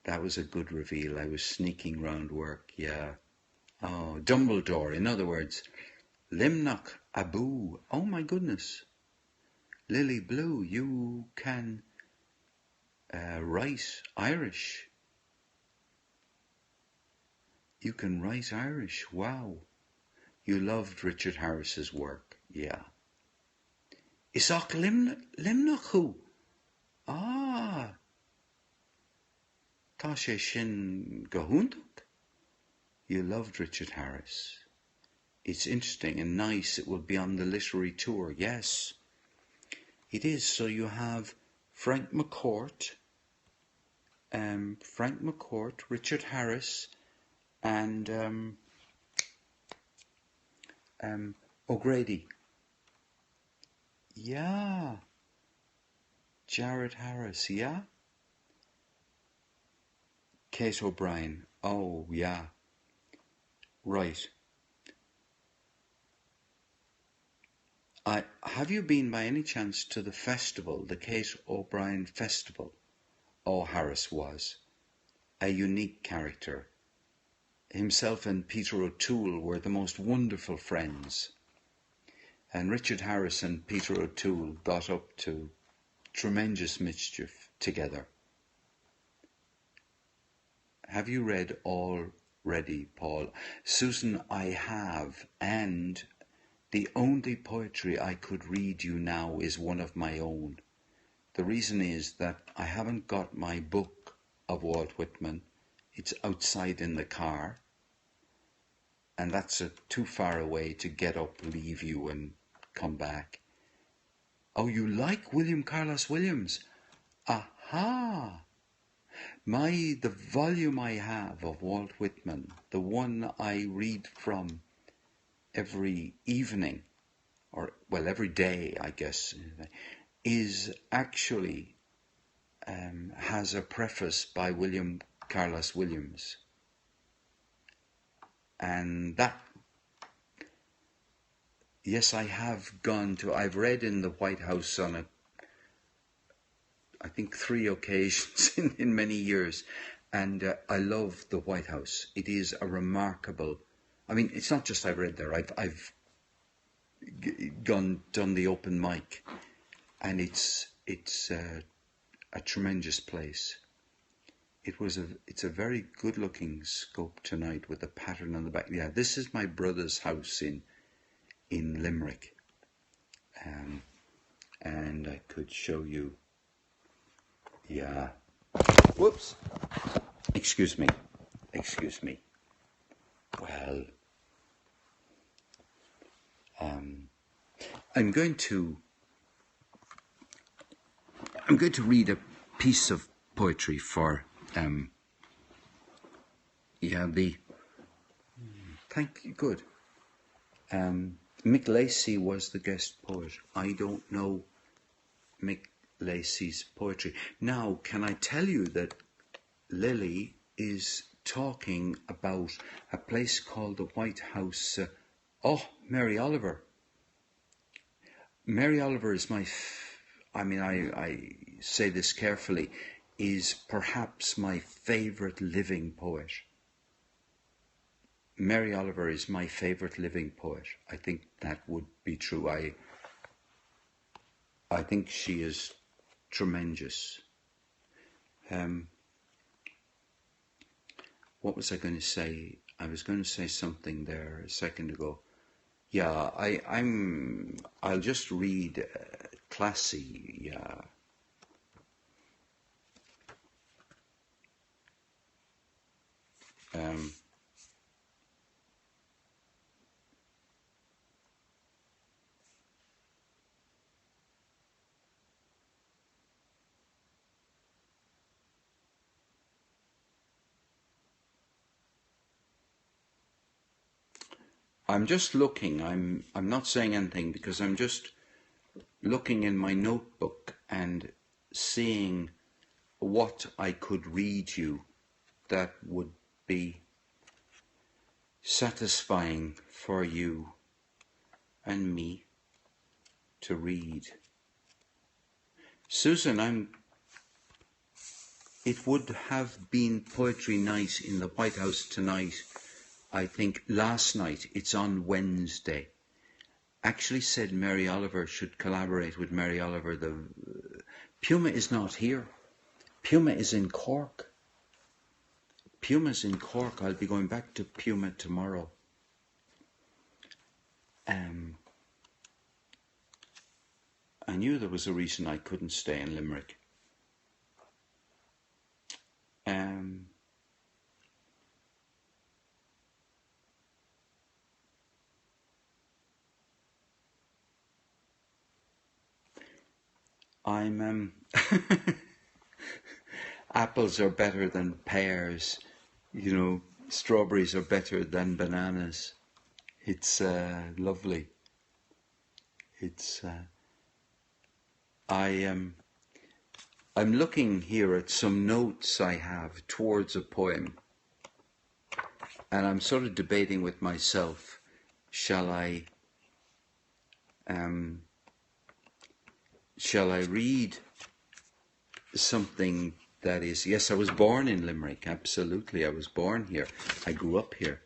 That was a good reveal. I was sneaking round work, yeah. Oh, Dumbledore, in other words. Limnock Abu, oh my goodness. Lily Blue, you can write Irish. You can write Irish, wow. You loved Richard Harris's work, yeah. Isaac Limnock who? Tá sé sin go húntacht. You loved Richard Harris. It's interesting and nice. It will be on the literary tour, yes. It is. So you have Frank McCourt, Richard Harris, and O'Grady. Yeah. Jared Harris, yeah. Kate O'Brien. Oh, yeah. Right. Have you been by any chance to the festival, the Kate O'Brien Festival? Oh, Harris was a unique character. Himself and Peter O'Toole were the most wonderful friends. And Richard Harris and Peter O'Toole got up to tremendous mischief together. Have you read already, Paul? Susan, I have, and the only poetry I could read you now is one of my own. The reason is that I haven't got my book of Walt Whitman. It's outside in the car. And that's too far away to get up, leave you and come back. Oh, you like William Carlos Williams? Aha! The volume I have of Walt Whitman, the one I read from every evening, every day, I guess, is actually has a preface by William Carlos Williams. And that yes, I have gone to, I've read in the White House on I think 3 occasions in many years. And I love the White House. It is a remarkable, I mean, it's not just I've read there, I've done the open mic, and it's a tremendous place. It's a very good looking scope tonight with a pattern on the back. Yeah, this is my brother's house in Limerick, and I could show you. Yeah. Whoops. Excuse me. Well, I'm going to read a piece of poetry for thank you, good. Mick Lacey was the guest poet. I don't know Mick Lacey's poetry. Now, can I tell you that Lily is talking about a place called the White House? Mary Oliver. Mary Oliver is I say this carefully, is perhaps my favourite living poet. Mary Oliver is my favourite living poet. I think that would be true. I think she is tremendous. What was I going to say? I was going to say something there a second ago. Yeah, I'll just read Classy. Yeah. I'm just looking. I'm not saying anything because I'm just looking in my notebook and seeing what I could read you that would be satisfying for you and me to read. Susan, it would have been poetry night in the White House tonight. I think last night. It's on Wednesday. Actually said Mary Oliver should collaborate with Mary Oliver. The Puma is not here. Puma is in Cork. Puma's in Cork. I'll be going back to Puma tomorrow. I knew there was a reason I couldn't stay in Limerick. Apples are better than pears, strawberries are better than bananas. It's lovely. I'm looking here at some notes I have towards a poem, and I'm sort of debating with myself, shall I read something that is, yes, I was born in Limerick, absolutely, I was born here, I grew up here.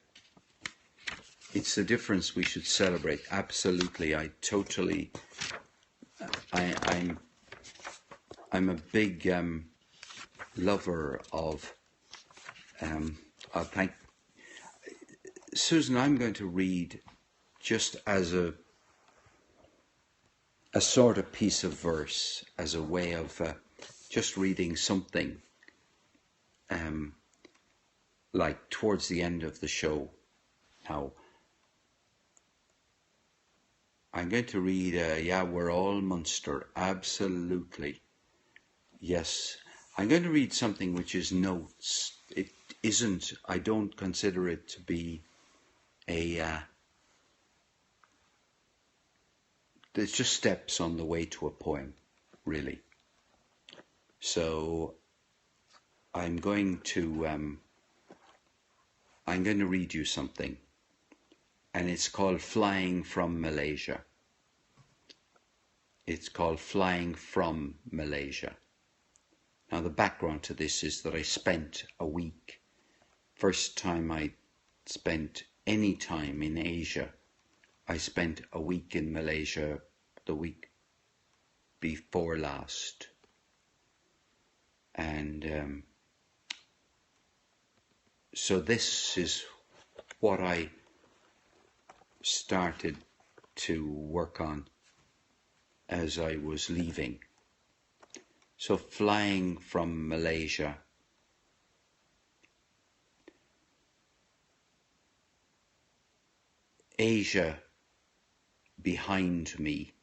It's a difference we should celebrate, absolutely, I'm a big lover of, thank Susan, I'm going to read just as a sort of piece of verse, as a way of just reading something like towards the end of the show. Now, I'm going to read, we're all Munster, absolutely. Yes, I'm going to read something which is notes. It isn't, I don't consider it to be there's just steps on the way to a poem, really. So I'm going to read you something. and it's called Flying from Malaysia. It's called Flying from Malaysia. Now the background to this is that I spent a week, first time I spent any time in Asia, I spent a week in Malaysia the week before last. And so this is what I started to work on as I was leaving. So flying from Malaysia. Asia behind me.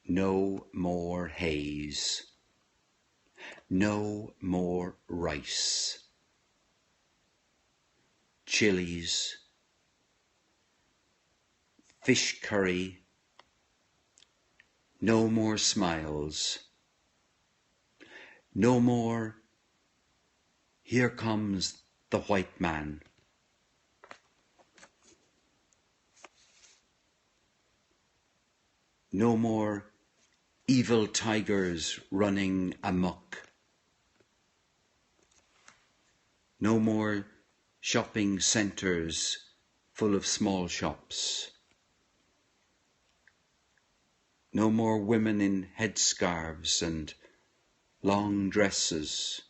No more haze. No more rice. Chilies. Fish curry. No more smiles. No more, here comes the white man. No more evil tigers running amok. No more shopping centres full of small shops. No more women in headscarves and long dresses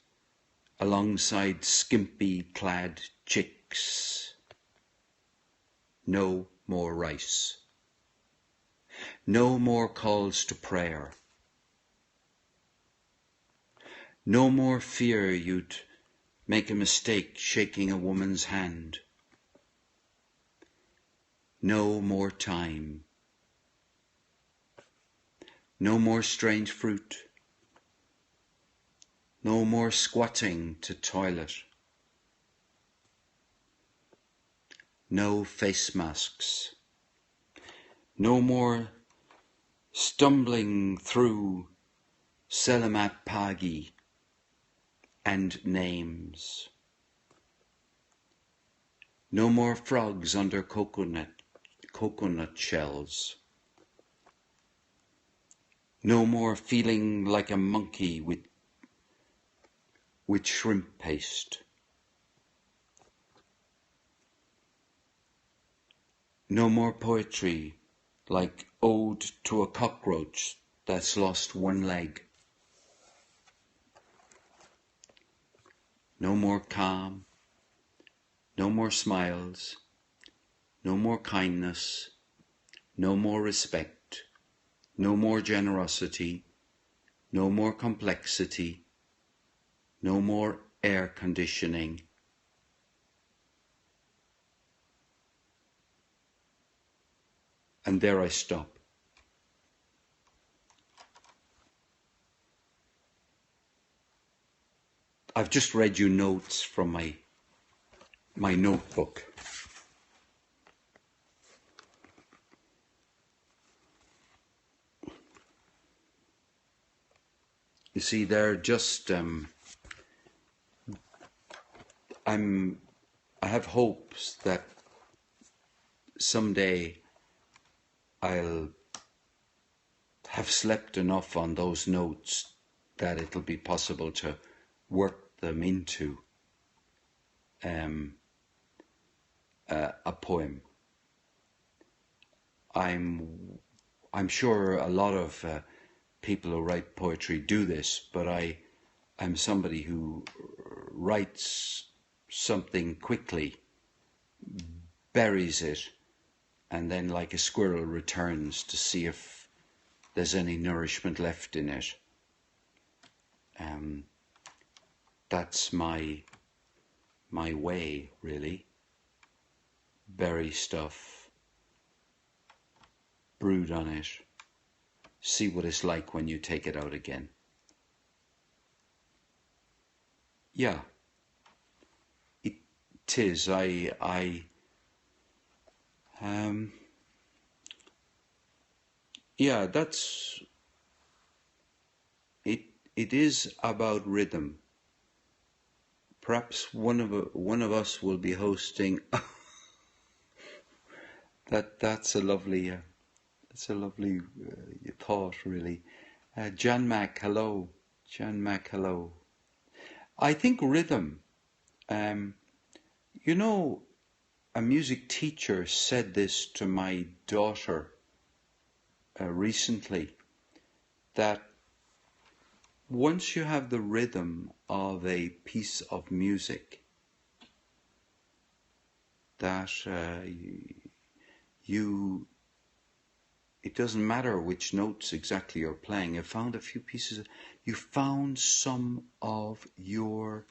alongside skimpy clad chicks. No more rice. No more calls to prayer. No more fear you'd make a mistake shaking a woman's hand. No more time. No more strange fruit. No more squatting to toilet. No face masks. No more stumbling through Selamat Pagi and names. No more frogs under coconut shells. No more feeling like a monkey with shrimp paste. No more poetry like Ode to a Cockroach that's lost one leg. No more calm. No more smiles. No more kindness. No more respect. No more generosity. No more complexity. No more air conditioning. And there I stop. I've just read you notes from my notebook. You see, they're just I have hopes that someday I'll have slept enough on those notes that it'll be possible to work them into a poem. I'm sure a lot of people who write poetry do this, but I'm somebody who writes something quickly, buries it, and then like a squirrel returns to see if there's any nourishment left in it. That's my way, really. Bury stuff, brood on it, see what it's like when you take it out again. Yeah, it is. Yeah, that's it. It is about rhythm. Perhaps one of us will be hosting That's a lovely thought, really. Jan Mac, hello. Jan Mac, hello. I think rhythm. You know, a music teacher said this to my daughter recently, that once you have the rhythm of a piece of music, that it doesn't matter which notes exactly you're playing. You found a few pieces, you found some of your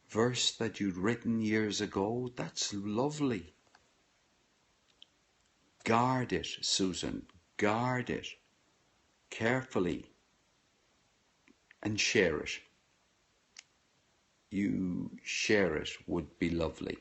verse that you'd written years ago. That's lovely. Guard it, Susan. Guard it carefully and share it. You share it would be lovely.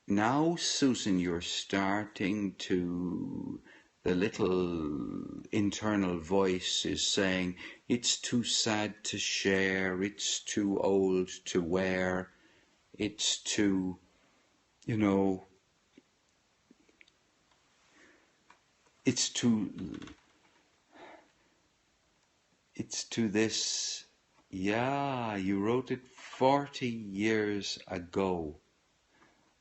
Now, Susan, you're starting to, the little internal voice is saying, it's too sad to share, it's too old to wear, it's too, you know, it's too this. Yeah, you wrote it 40 years ago.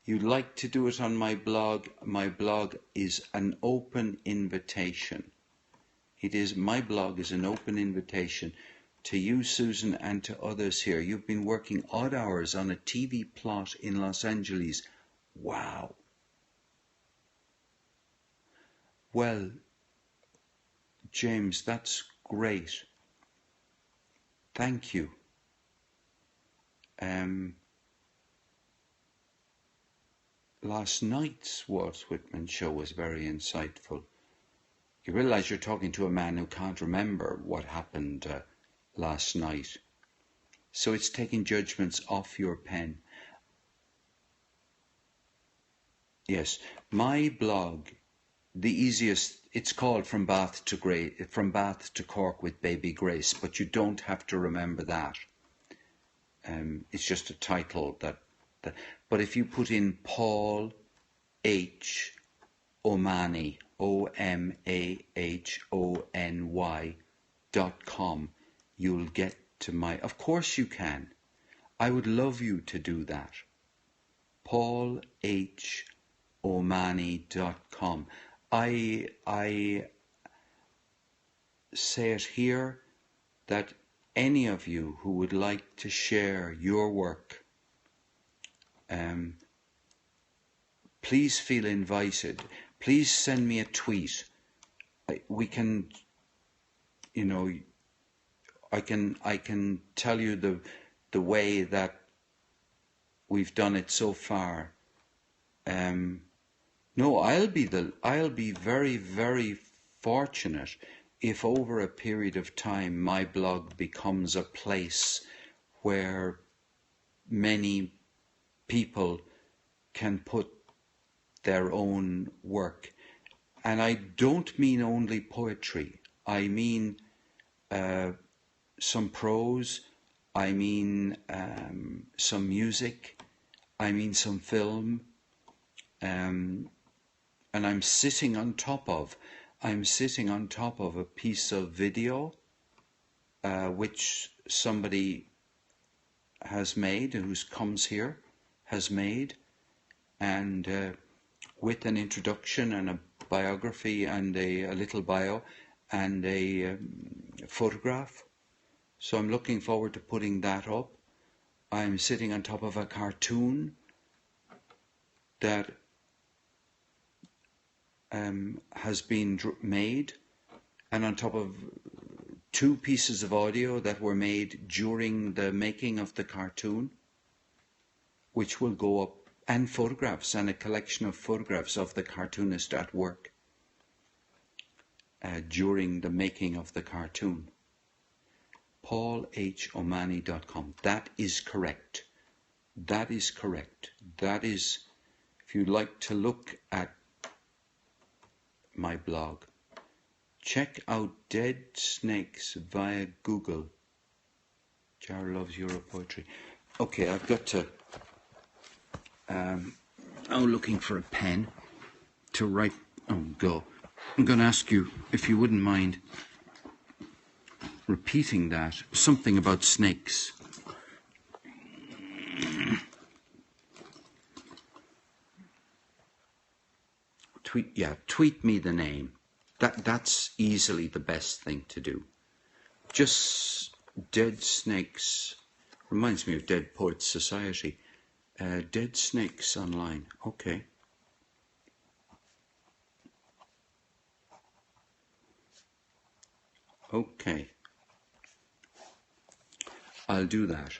You'd like to do it on my blog. My blog is an open invitation. My blog is an open invitation to you, Susan, and to others here. You've been working odd hours on a TV plot in Los Angeles. Wow. Well, James, that's great. Thank you. Last night's Walt Whitman show was very insightful. You realize you're talking to a man who can't remember what happened last night. So it's taking judgments off your pen. Yes, my blog, the easiest, it's called From Bath to Cork with Baby Grace, but you don't have to remember that. It's just a title but if you put in Paul H. Omani, OMAHONY.com, you'll get to my, of course you can. I would love you to do that. PaulHOmani.com. I say it here that any of you who would like to share your work, please feel invited. Please send me a tweet. We can, you know, I can tell you the way that we've done it so far. No, I'll be very, very fortunate if over a period of time my blog becomes a place where many people can put their own work. And I don't mean only poetry. I mean some prose. I mean some music. I mean some film. And I'm sitting on top of a piece of video which somebody has made, who comes here, has made, and with an introduction and a biography and a little bio and a photograph. So I'm looking forward to putting that up. I'm sitting on top of a cartoon that has been made, and on top of 2 pieces of audio that were made during the making of the cartoon, which will go up, and photographs, and a collection of photographs of the cartoonist at work during the making of the cartoon. PaulHOmani.com. That is correct. That is correct. That is, if you'd like to look at my blog, check out Dead Snakes via Google. Jar loves Euro poetry. Okay, I've got to. I'm looking for a pen to write. Oh, go. I'm going to ask you if you wouldn't mind repeating that. Something about snakes. Tweet me the name. That's easily the best thing to do. Just dead snakes. Reminds me of Dead Poets Society. Dead snakes online. Okay. Okay. I'll do that.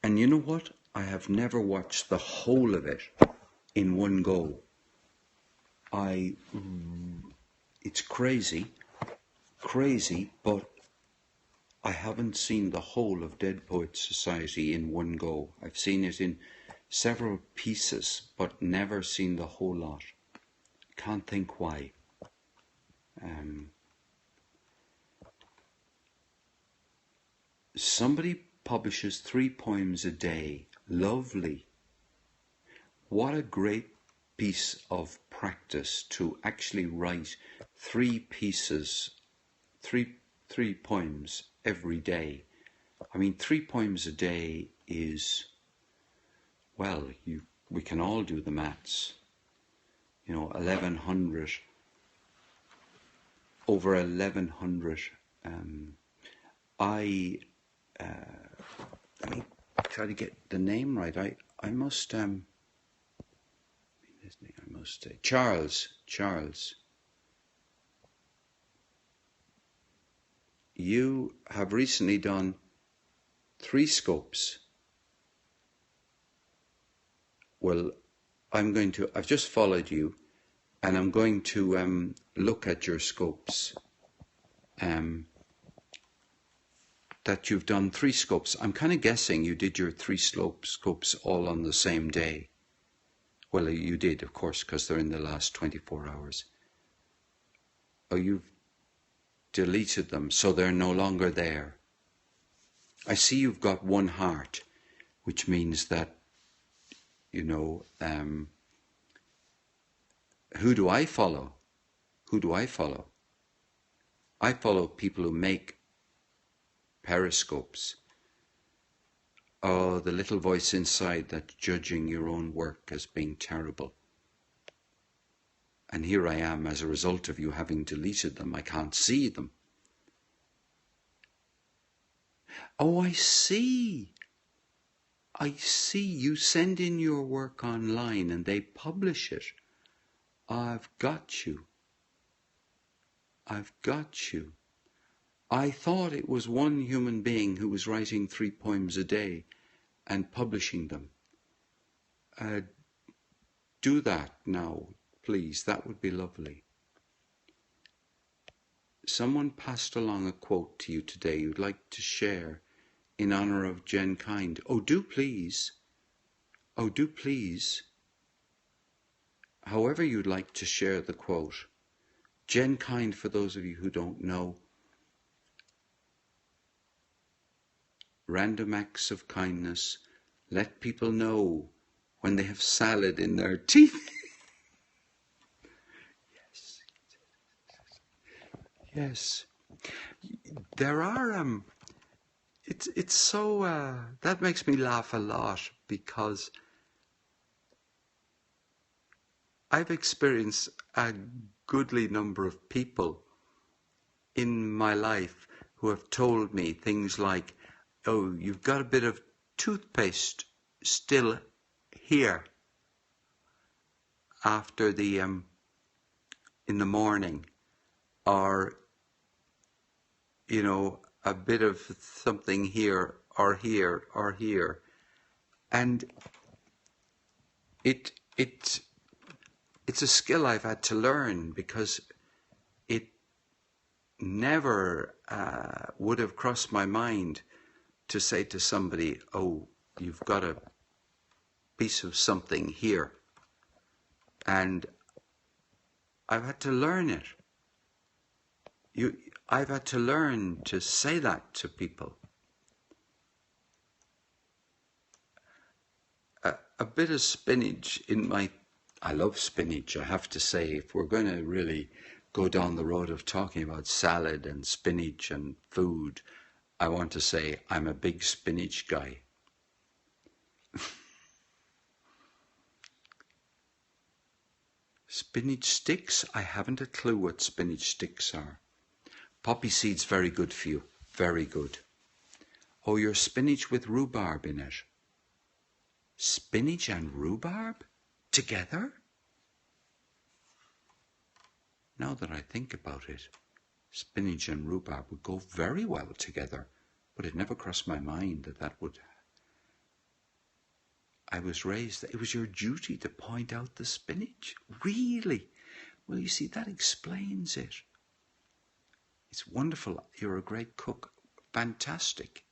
And you know what? I have never watched the whole of it in one go. It's crazy, but I haven't seen the whole of Dead Poets Society in one go. I've seen it in several pieces, but never seen the whole lot. Can't think why. Somebody publishes 3 poems a day. Lovely. What a great piece of practice to actually write 3 pieces, three poems every day. I mean, 3 poems a day is, well, we can all do the maths. 1,100, over 1,100. Let me try to get the name right. I must Charles. You have recently done 3 scopes. Well, I've just followed you, and I'm going to look at your scopes. That you've done 3 scopes. I'm kind of guessing you did your 3 scopes all on the same day. Well, you did, of course, because they're in the last 24 hours. Oh, you've deleted them, so they're no longer there. I see you've got 1 heart, which means that, who do I follow? I follow people who make periscopes. Oh, the little voice inside that's judging your own work as being terrible. And here I am as a result of you having deleted them. I can't see them. Oh, I see. You send in your work online and they publish it. I've got you. I thought it was one human being who was writing 3 poems a day and publishing them. Do that now, please. That would be lovely. Someone passed along a quote to you today you'd like to share in honor of Jen Kind. Oh, do please. However you'd like to share the quote. Jen Kind, for those of you who don't know, random acts of kindness. Let people know when they have salad in their teeth. Yes. There are it's so that makes me laugh a lot because I've experienced a goodly number of people in my life who have told me things like, oh, you've got a bit of toothpaste still here after the in the morning, or a bit of something here or here or here, and it's a skill I've had to learn because it never would have crossed my mind to say to somebody, oh, you've got a piece of something here. And I've had to learn it. I've had to learn to say that to people. A bit of spinach in my... I love spinach, I have to say. If we're going to really go down the road of talking about salad and spinach and food, I want to say I'm a big spinach guy. Spinach sticks? I haven't a clue what spinach sticks are. Poppy seeds, very good for you. Very good. Oh, your spinach with rhubarb in it. Spinach and rhubarb? Together? Now that I think about it, spinach and rhubarb would go very well together, but it never crossed my mind that that would... I was raised, it was your duty to point out the spinach. Really? Well, you see, that explains it. It's wonderful. You're a great cook. Fantastic.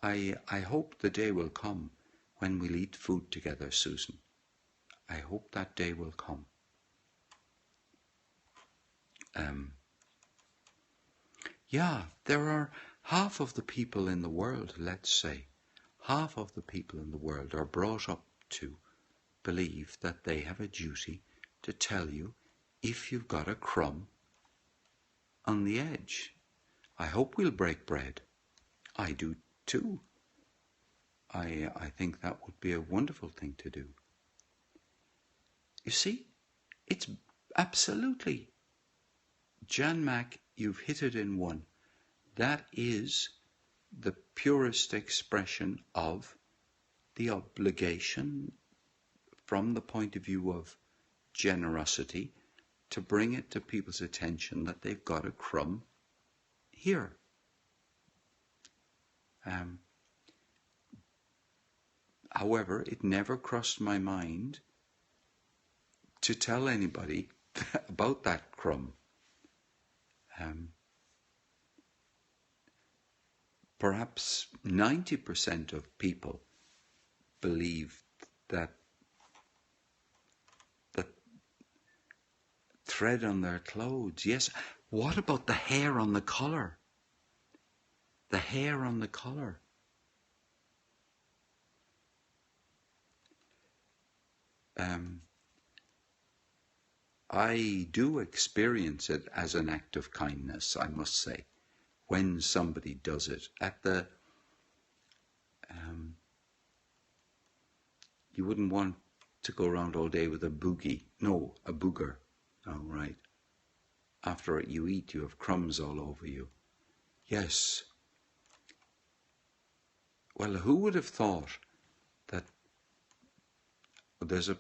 I hope the day will come when we'll eat food together, Susan. I hope that day will come. Yeah, there are half of the people in the world, let's say, half of the people in the world are brought up to believe that they have a duty to tell you if you've got a crumb on the edge. I hope we'll break bread. I do too. I think that would be a wonderful thing to do. You see, it's absolutely... Jan Mac, you've hit it in one. That is the purest expression of the obligation from the point of view of generosity to bring it to people's attention that they've got a crumb here. However, it never crossed my mind to tell anybody about that crumb. Perhaps 90% of people believe that the thread on their clothes. Yes, what about the hair on the collar? The hair on the collar. I do experience it as an act of kindness, I must say, when somebody does it. At the, you wouldn't want to go around all day with a boogie. No, a booger. Oh, right. After you eat, you have crumbs all over you. Yes. Well, who would have thought that there's a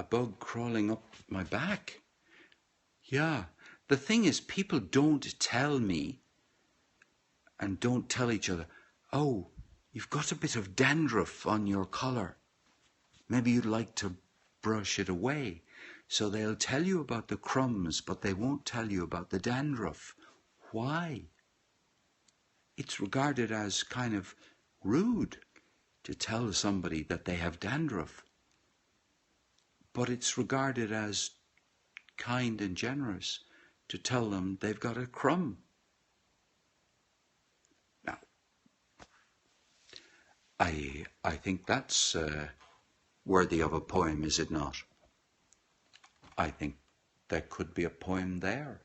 bug crawling up my back? Yeah. The thing is, people don't tell me and don't tell each other, oh, you've got a bit of dandruff on your collar. Maybe you'd like to brush it away. So they'll tell you about the crumbs, but they won't tell you about the dandruff. Why? It's regarded as kind of rude to tell somebody that they have dandruff. But it's regarded as kind and generous to tell them they've got a crumb. Now, I think that's worthy of a poem, is it not? I think there could be a poem there.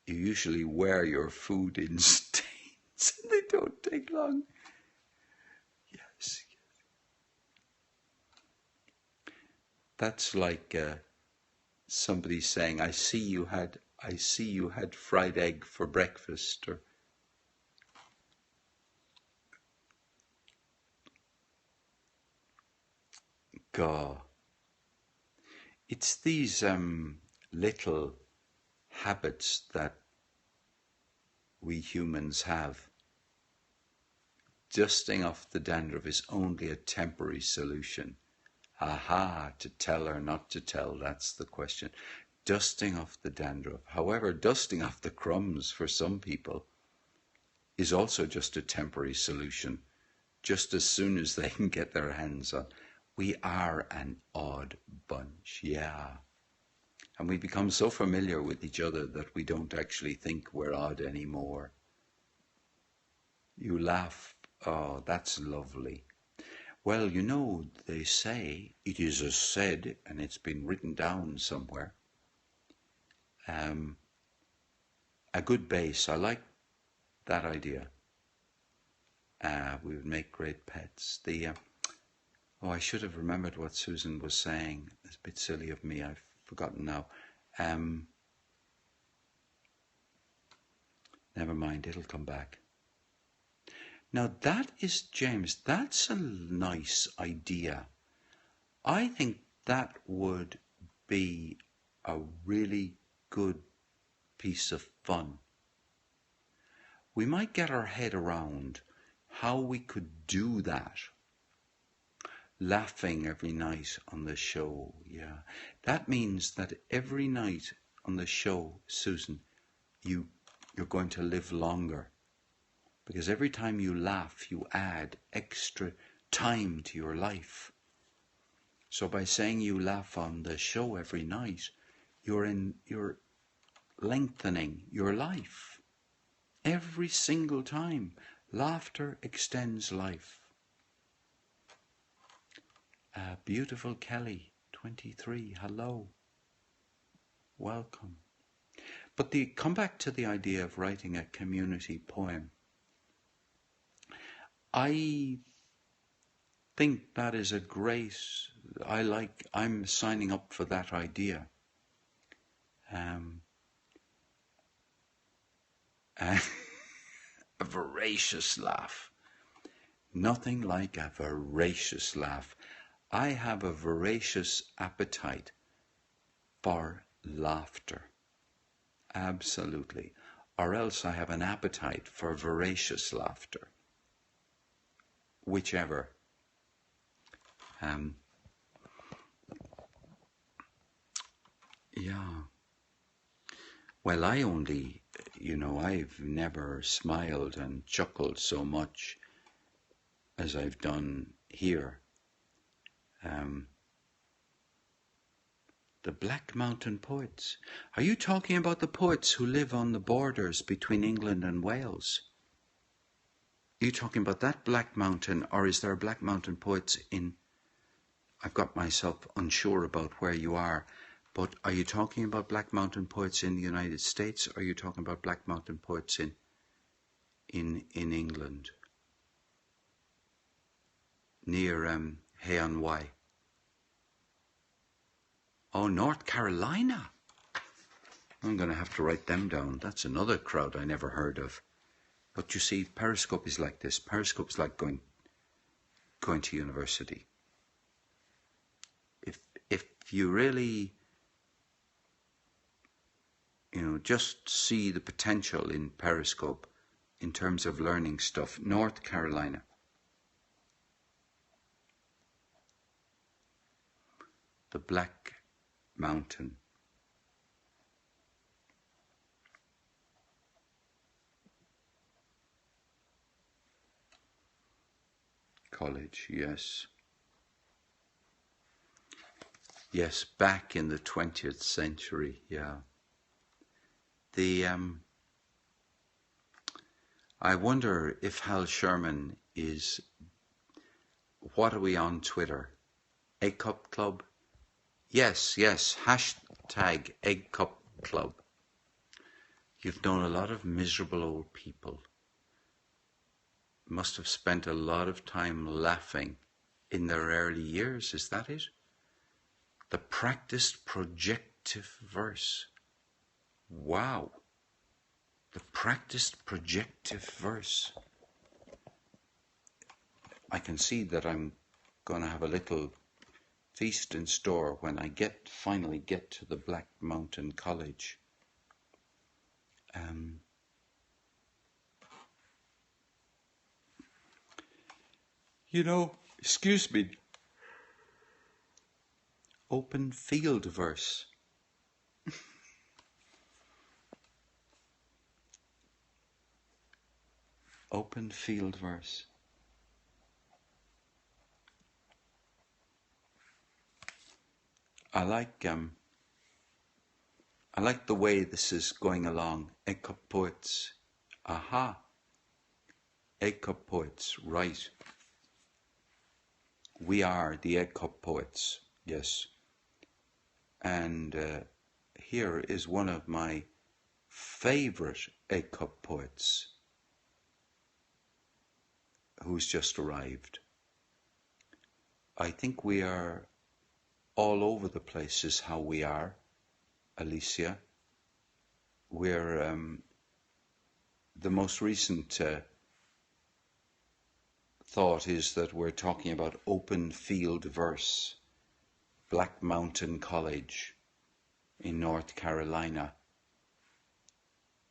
You usually wear your food in stains and they don't take long. Yes. That's like somebody saying, I see you had fried egg for breakfast, or God. It's these little habits that we humans have. Dusting off the dandruff is only a temporary solution. Aha, to tell or not to tell, that's the question. Dusting off the dandruff. However, dusting off the crumbs for some people is also just a temporary solution, just as soon as they can get their hands on. We are an odd bunch, yeah. And we become so familiar with each other that we don't actually think we're odd anymore. You laugh. Oh, that's lovely. Well, you know, they say, it is a said, and it's been written down somewhere, a good base. I like that idea. We would make great pets. I should have remembered what Susan was saying. It's a bit silly of me. I've forgotten now. Never mind, it'll come back. Now that is, James, that's a nice idea. I think that would be a really good piece of fun. We might get our head around how we could do that. Laughing every night on the show, yeah. That means that every night on the show, Susan, you're going to live longer. Because every time you laugh, you add extra time to your life. So by saying you laugh on the show every night, you're lengthening your life. Every single time, laughter extends life. Beautiful Kelly, 23, hello. Welcome. But come back to the idea of writing a community poem. I think that is a great, I'm signing up for that idea. A voracious laugh. Nothing like a voracious laugh. I have a voracious appetite for laughter. Absolutely. Or else I have an appetite for voracious laughter. Whichever. Yeah. Well, I only, I've never smiled and chuckled so much as I've done here. The Black Mountain poets. Are you talking about the poets who live on the borders between England and Wales? Are you talking about that Black Mountain, or is there Black Mountain poets in... I've got myself unsure about where you are, but are you talking about Black Mountain poets in the United States, or are you talking about Black Mountain poets in England? Near Hay-on-Wye. Oh, North Carolina. I'm going to have to write them down. That's another crowd I never heard of. But you see, Periscope is like this. Periscope's like going to university. If you really, just see the potential in Periscope in terms of learning stuff. North Carolina. The Black Mountain. College, yes. Yes, back in the 20th century, yeah. I wonder if Hal Sherman is, what are we on Twitter? Egg Cup Club? Yes, hashtag Egg Cup Club. You've known a lot of miserable old people. Must have spent a lot of time laughing in their early years, is that it? The practiced projective verse. Wow. The practiced projective verse. I can see that I'm going to have a little feast in store when I finally get to the Black Mountain College. Excuse me. Open field verse. Open field verse. I like I like the way this is going along. Echo poets. Aha. Echo poets, right. We are the echo poets, yes. And here is one of my favorite echo poets who's just arrived. I think we are all over the place is how we are, Alicia. We're the most recent thought is that we're talking about open field verse, Black Mountain College in North Carolina,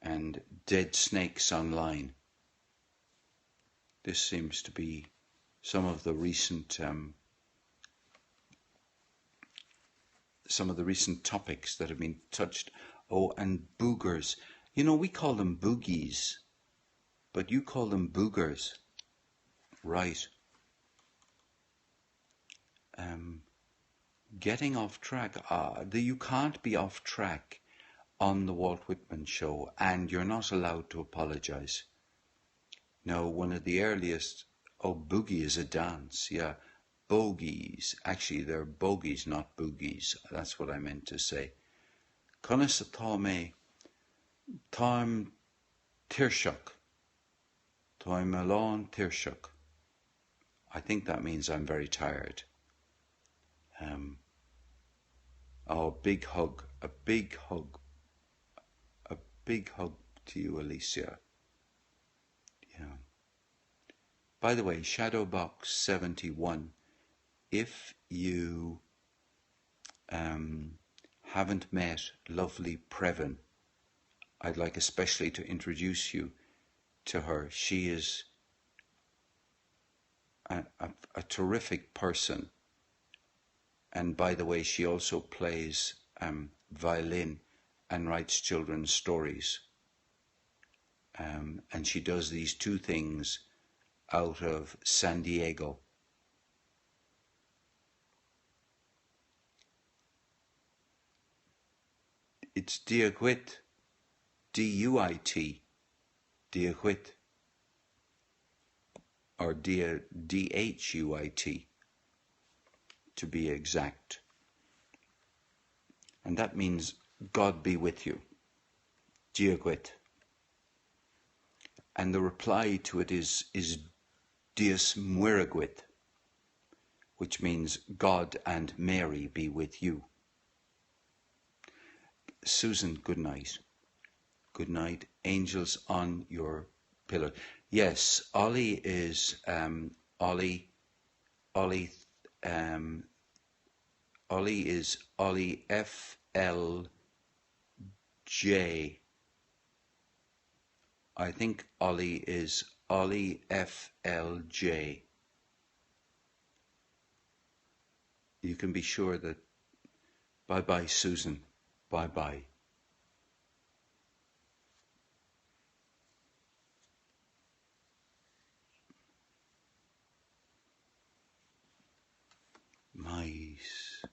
and Dead Snakes Online. This seems to be some of the recent topics that have been touched. Oh, and boogers. You know, we call them boogies, but you call them boogers. Right. Getting off track. You can't be off track on the Walt Whitman show, and you're not allowed to apologize. No, one of the earliest, boogie is a dance, yeah. Bogies, actually they're bogies, not boogies. That's what I meant to say. Conas atá mé, táim tíirseach, táim alán tíirseach. I think that means I'm very tired. Big hug, a big hug to you, Alicia. Yeah. By the way, Shadowbox 71, if you haven't met lovely Previn, I'd like especially to introduce you to her. She is a terrific person. And by the way, she also plays violin and writes children's stories. And she does these two things out of San Diego. It's Diahuit, D-U-I-T, Diahuit, or D-H-U-I-T, to be exact. And that means God be with you, Diahuit. And the reply to it is Dios mueraguit, which means God and Mary be with you. Susan, good night. Good night. Angels on your pillow. Yes, Ollie is Ollie is Ollie FLJ. I think Ollie is Ollie FLJ. You can be sure that. Bye-bye, Susan. Bye-bye. Mice.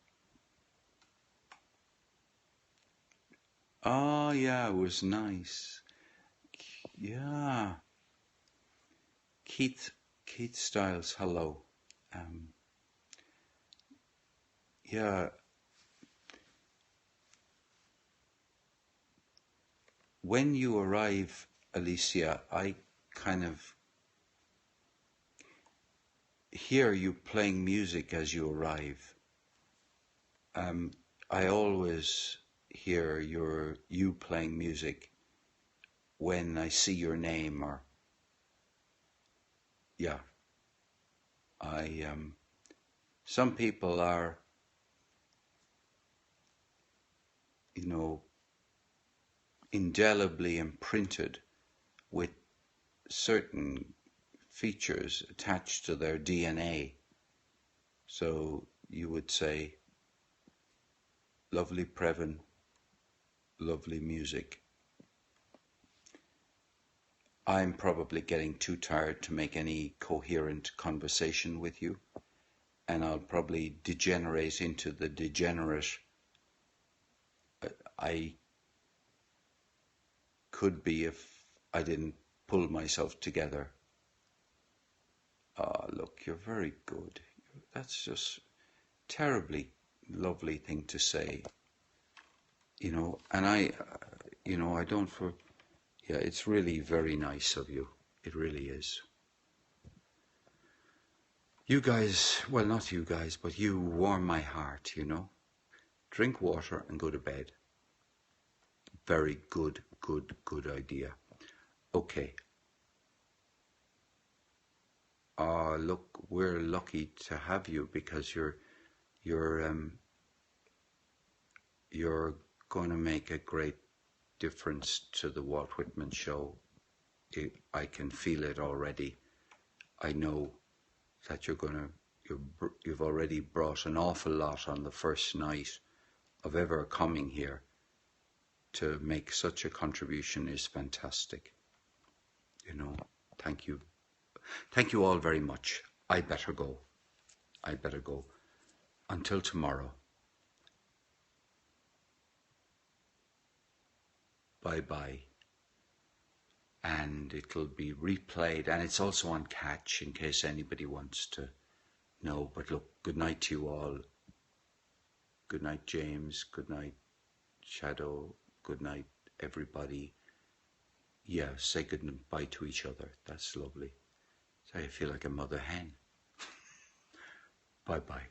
Oh, yeah, it was nice. Yeah. Keith Styles, hello. Yeah. When you arrive, Alicia, I kind of hear you playing music as you arrive. I always hear you playing music when I see your name, or yeah. Some people are, indelibly imprinted with certain features attached to their DNA. So you would say, lovely Previn, lovely music. I'm probably getting too tired to make any coherent conversation with you, and I'll probably degenerate into the degenerate. I could be if I didn't pull myself together. Ah, look, you're very good. That's just terribly lovely thing to say. And I don't yeah, it's really very nice of you. It really is. You guys, well, not you guys, but you warm my heart, Drink water and go to bed. Very good, good idea. Okay. Look, we're lucky to have you because you're going to make a great difference to the Walt Whitman show. I can feel it already. I know that you've already brought an awful lot on the first night of ever coming here. To make such a contribution is fantastic. Thank you. Thank you all very much. I better go. Until tomorrow. Bye-bye. And it'll be replayed, and it's also on Catch in case anybody wants to know. But look, good night to you all. Good night, James. Good night, Shadow. Good night, everybody. Yeah, say goodbye to each other. That's lovely. I feel like a mother hen. Bye-bye.